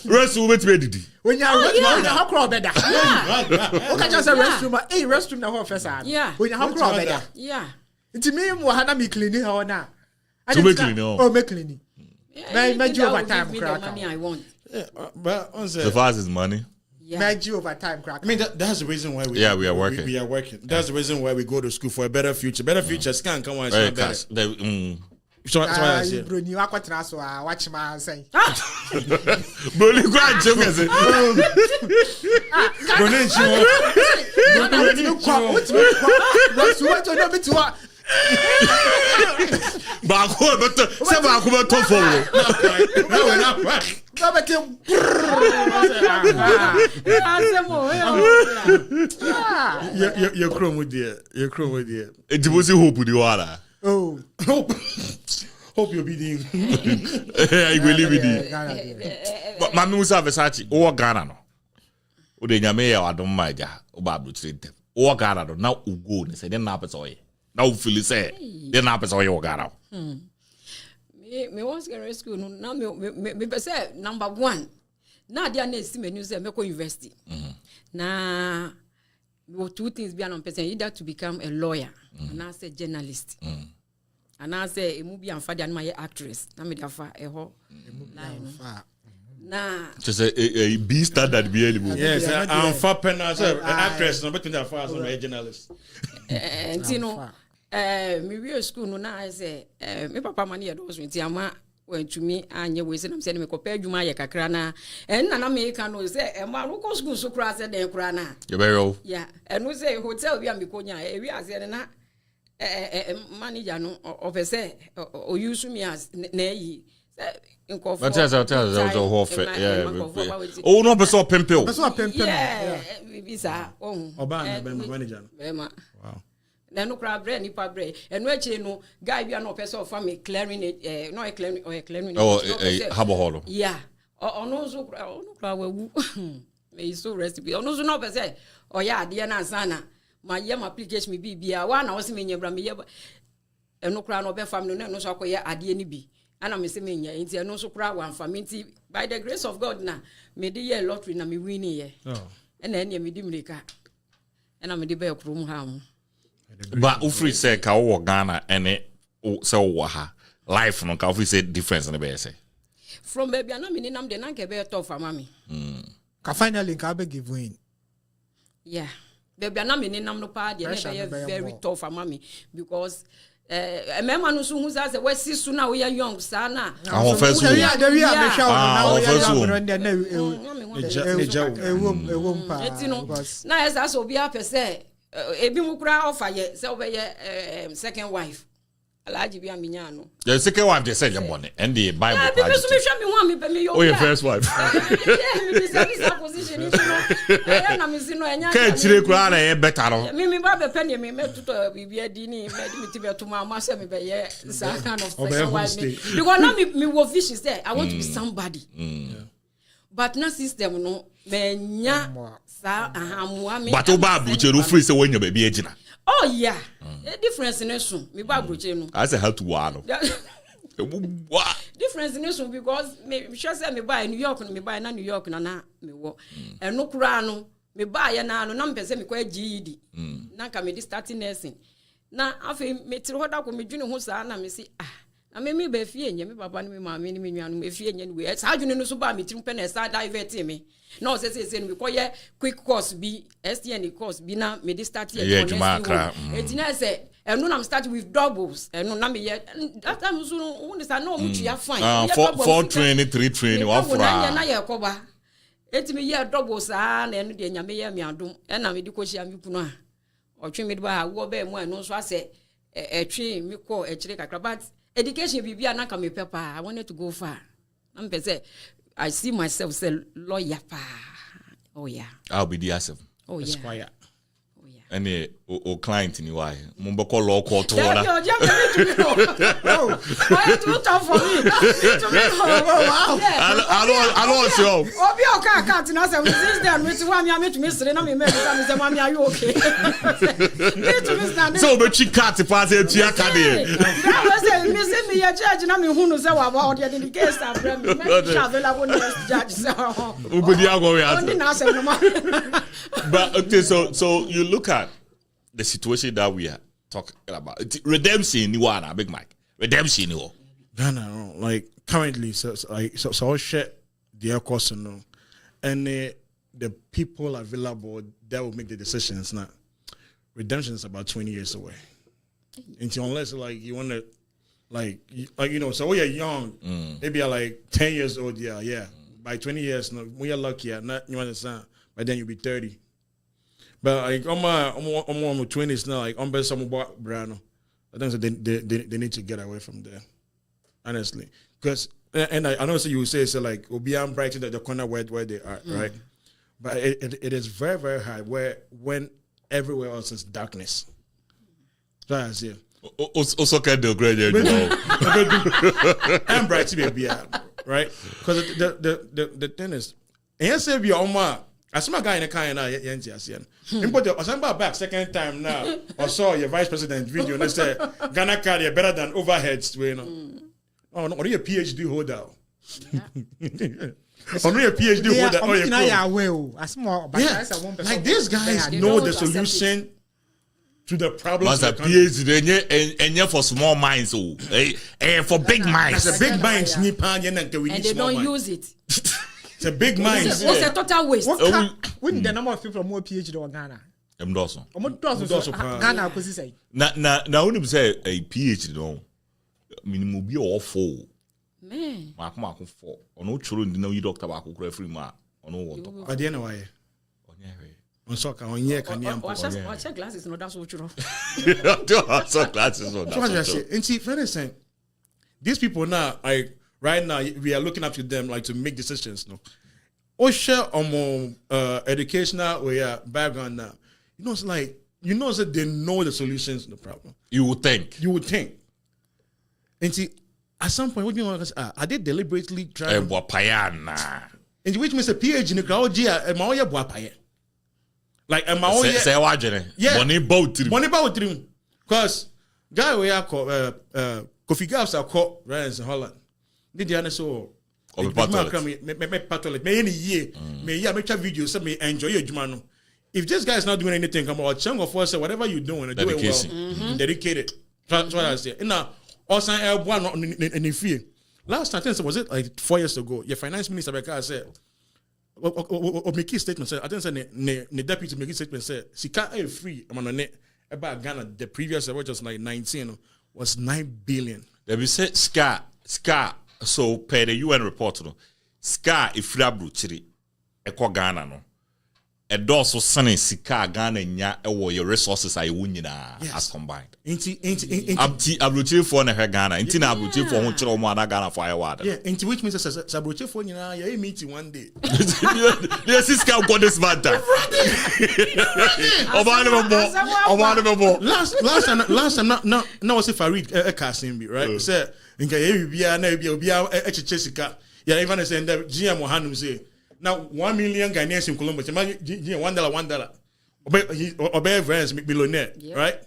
restroom with me. When you are how crowd better. Okay, just a restroom. Hey, restroom na ho first. Yeah. When you how crowd better. Yeah. It's me mo hana me cleaning how na. To make cleaning. Oh, make cleaning. Make you over time crack. Money I want. Yeah, but the fast is money. Make you over time crack. I mean that's the reason why we are working. We are working. That's the reason why we go to school for a better future. Better future can come on. Better. So I say. Bro, you akwatra so watch my say. Bro, you go and joke say. Baako beto se baako beto for. You're chrome with the. It was hope di wala. Oh. Hope you'll be the. I believe it. But Mami Musa Versace, o Ghana no. O de nyame ya wadom maja, o ba abru treat them. O Ghana no, now u go ne say den na pese oye. Now feel say den na pese oye o Ghana. Me was secondary school no, now me say number 1. Now dia na esi menu say me go university. Na me 2 things be an person either to become a lawyer and I say journalist. And I say a movie and father and my actress. Na me dafa e ho. Na just a B standard be able. Yes, I'm for pen as an actress no between that fast and a journalist. And you know me we school no na I say me papa money e do so nti ama when to me and you was I'm saying me compare you my kakrana and na me can no say e ma no school so kra say den kra na you very well yeah and no say hotel we am konya e we ase na manager no of say o use me as na yi but tell the whole yeah oh no person pimpel yeah visa oba manager wow na no kra bre ni pa bre eno achi no guy bia no person of family clearing it no clearing habo holo yeah ono so kra wawu me so recipe ono so no person o ya ade na sana my yam application me bibia wa na wo se me nyabra me ye eno kra no be family no so akoye ade ni bi ana me se me nya nti eno so kra wan family by the grace of God na me de ye lottery na me win ye ena ene me di mreka ena me de be krum ha mo but ufri say ka wo Ghana ene say wo ha life no ka ufri say difference in the be say from baby na me nam de na ke be tough for mami ka finally ka be give win yeah baby na me nam no pa de na be very tough for mami because remember no so hu say we see so na we young sa na ahon first we yeah we now we first na esa so bi a pese ebi mu kura offer ye say obeye second wife alaji bi amenya no the second wife they say your money and the Bible part me so me hwa me wan me be me yo your first wife me say position ni no na me si no enya ka chire kura na e better no me ba be pe ne me tuto bibia di ni me ti be to ma say me be ye sa kind of second wife because now me wo vision say I want to be somebody but na system no menya sa ahamwa me but oba abucheru free say when you be agina oh yeah difference in so me ba abuche no I say how to wa no difference in so because me sure say me buy New York no me buy na New York na me wo eno kura no me buy ya na no na me pese me kwa GED na ka me di starting nursing na afi me tiri hoda ko me dwene ho sa na me si na me be fie nye me papa ni me mama ni me nwa no me fie nye we sa dwene no so ba me tiri pe na sa divert me no say no we call quick course bi STN course bi na me di start here etina say eno na start with doubles eno na me that time so no say no mu tua fine 4 training 3 training one for na ye koba etimi ye doubles na eno de nyame ye me adom na me di ko hia me kunu a otwe me di ba wo ba mu eno so ase etwe me ko ekire kakra but education bibia na ka me pepa I wanted to go far am pese I see myself say lawyer pa. Oh yeah. I'll be the asset. Oh yeah. Esquire. Oh yeah. And o client ni why? Mumba call law court order. No, you have to know. Why too tough for me? Wow. I know so. Obi o ka account na say since then me to wa me to me sire na me make say mama are you okay? So be chi cat pass e tia ka dey. That say me say me ya judge na me hunu say wa ba the the case am bring me. Me available next judge say. Ubudi ago we ask. But okay, so you look at the situation that we are talking about. Redemption, you want a Big Mike. Redemption, you. No, like currently, so all shit the course, no, and the people available that will make the decisions now. Redemption is about 20 years away. Until unless like you want to, like you know, so when you're young, maybe you're like 10 years old, yeah. By 20 years, no, when you're lucky, not you understand. But then you'll be 30. But like I'm on my 20s now. Like I'm better some about Brano. I think so they need to get away from there, honestly. Because and I know so you say so like we'll be on bright the corner where they are, right? But it is very very hard when everywhere else is darkness. So I see. Also can do great, you know. I'm bright to be right? Because the thing is, and say be on my. I saw my guy in a car now, Yantiasian. I sent back second time now. I saw your vice president video and they said, Ghana car better than overheads, you know. Oh, no, are you a PhD holder? Only a PhD holder. Like these guys know the solution to the problems. That's a PhD and for small minds, for big minds. That's a big minds, and they don't use it. It's a big mind. It's a total waste. Wouldn't the number of people more PhD or Ghana? Ghana, because say. Now, when you say a PhD, no, minimum be all four. Man. Mako 4. Ono churu ndi na yi doctor ba ko kura free ma. Ono wo to. But then why? On soccer on year can you watch glasses no that's what you so glasses no that's what. And see, for instance, these people now, right now, we are looking up to them like to make decisions. No, Osha educational or background now. It's like that they know the solutions to the problem. You would think. And see, at some point, what do you want to say? Are they deliberately trying? And which means a PhD in the crowd, like say what money about him. Because guy we are called Kofi Gaps are called Ryan's in Holland. Did you understand? Me any year, me video, so me enjoy your Jumano. If this guy is not doing anything, come on, chunk of us, whatever you're doing, do it well, dedicated. That's what I say. And now, also one in fear. Last time, was it like 4 years ago? Your finance minister said. Or make a statement said, I think the deputy make a statement said, Sika free among about Ghana, the previous which was like 19 was 9 billion. They will say Ska, so per the UN report, Ska if Frabru Chiri, Eco Ghana, no. A dorsal sunny Sika Ghana nya your resources are winning as combined. Abruchi for her Ghana, Intina Abruchi for Hunchomana Ghana for Iwada. Yeah, into which means Sabruchi for you meeting one day. Yes, this guy got this matter. Last time, now was if I read a casting, right? Say, in Jessica, yeah, even saying that GM Mohanum say. Now 1 million Ghanaians in Columbus, $1. Obey friends, millionaire, right?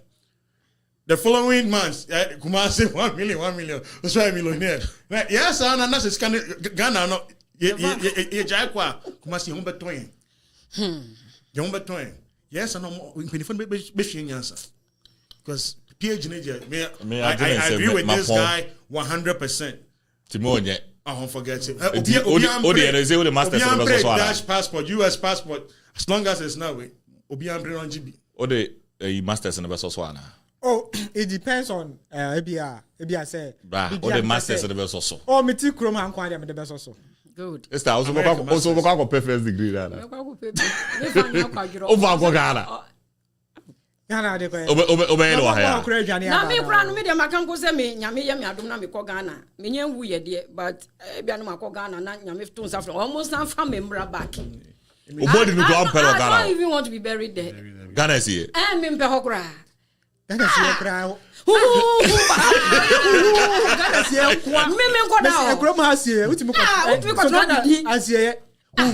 The following months, Kumasi 1 million. That's why millionaire. Right? Yes, I'm not scanning Ghana. No, Kumasi Humber Twain. Humber Twain. Yes, I'm not because PhD. I agree with this guy 100%. Timonia. I won't forget it. The masters Dutch passport, US passport, as long as it's not way. Obiambre on GB. Or the masters in the vessel swana. Oh, it depends on ABR say. Or the masters in the vessel so. Oh, me too chrome and quite the best also. Good. It's also a perfect degree. Over Ghana. Na me brand me dem akan ko se me nyame ye me adom na me ko Ghana me nya wu ye de but bia no makọ Ghana na nyame to nsa from almost and from membra back Obodi no go ampero Ghana. I don't even want to be buried there. Ghana is here. Me mpe hokra. Ghana is here kra. Ghana is here kwa. Me ko da. E kro ma here. Utimi ko. Utimi ko Ghana asie. Obi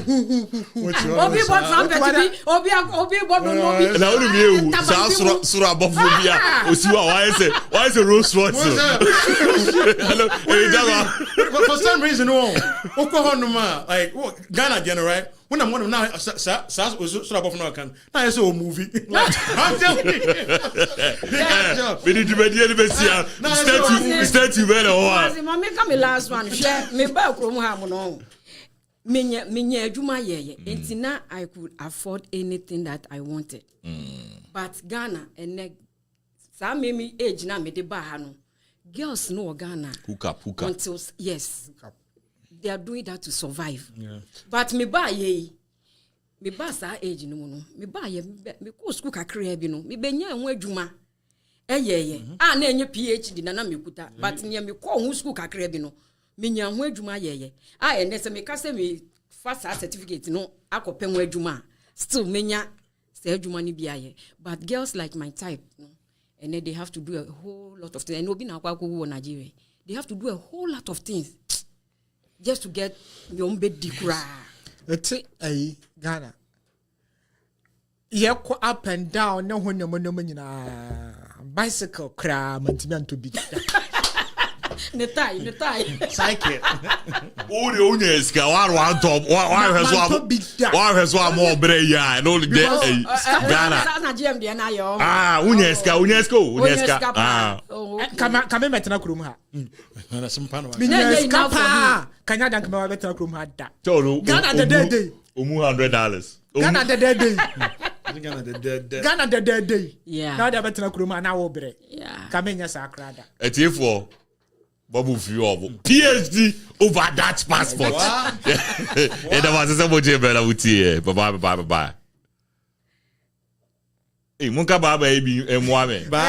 bought trumpet Obi bought no. Now only me sura bofobia. Osiwa why is a Rolls Royce? Hello. For some reason like Ghana general, right? When I'm one now sura bofno kan. Now I saw a movie. I'm telling you. We need to be the besia. Statue better or what? Me come last one. Share me ba krom ha mo no. Minya adwuma yeye entina I could afford anything that I wanted. But Ghana and sa me age na me de ba ha no girls no Ghana hook up until yes they are doing that to survive. But me ba sa age no me ba ye me ko school kakra bi no me benya ho adwuma na enye PhD na me kuta but me ko ho school kakra bi no minya ho adwuma yeye ene se me ka se me fast certificate no akopem ho adwuma still menya se adwuma ni bia ye but girls like my type no and they have to do a whole lot of things and obi na kwa ko Nigeria they have to do a whole lot of things just to get your own bed dikra it's Ghana ye ko up and down na ho nyomo nyina bicycle kra mantimi anto bi ne tai psychic o de onyeska wa top wa has one more bre ya no de Ghana na GM de na yo onyeska kama metena krum ha na simpano minyeska pa kanya dank me metena krum ha da Ghana the day $100 Ghana the day Ghana the day yeah now they metena krum ha na wo bre kama nya sa krada etifo Bubble view of PhD over Dutch passport. And that was a much better with you. Bye. Hey, Munka Baba, baby, and woman. Bye.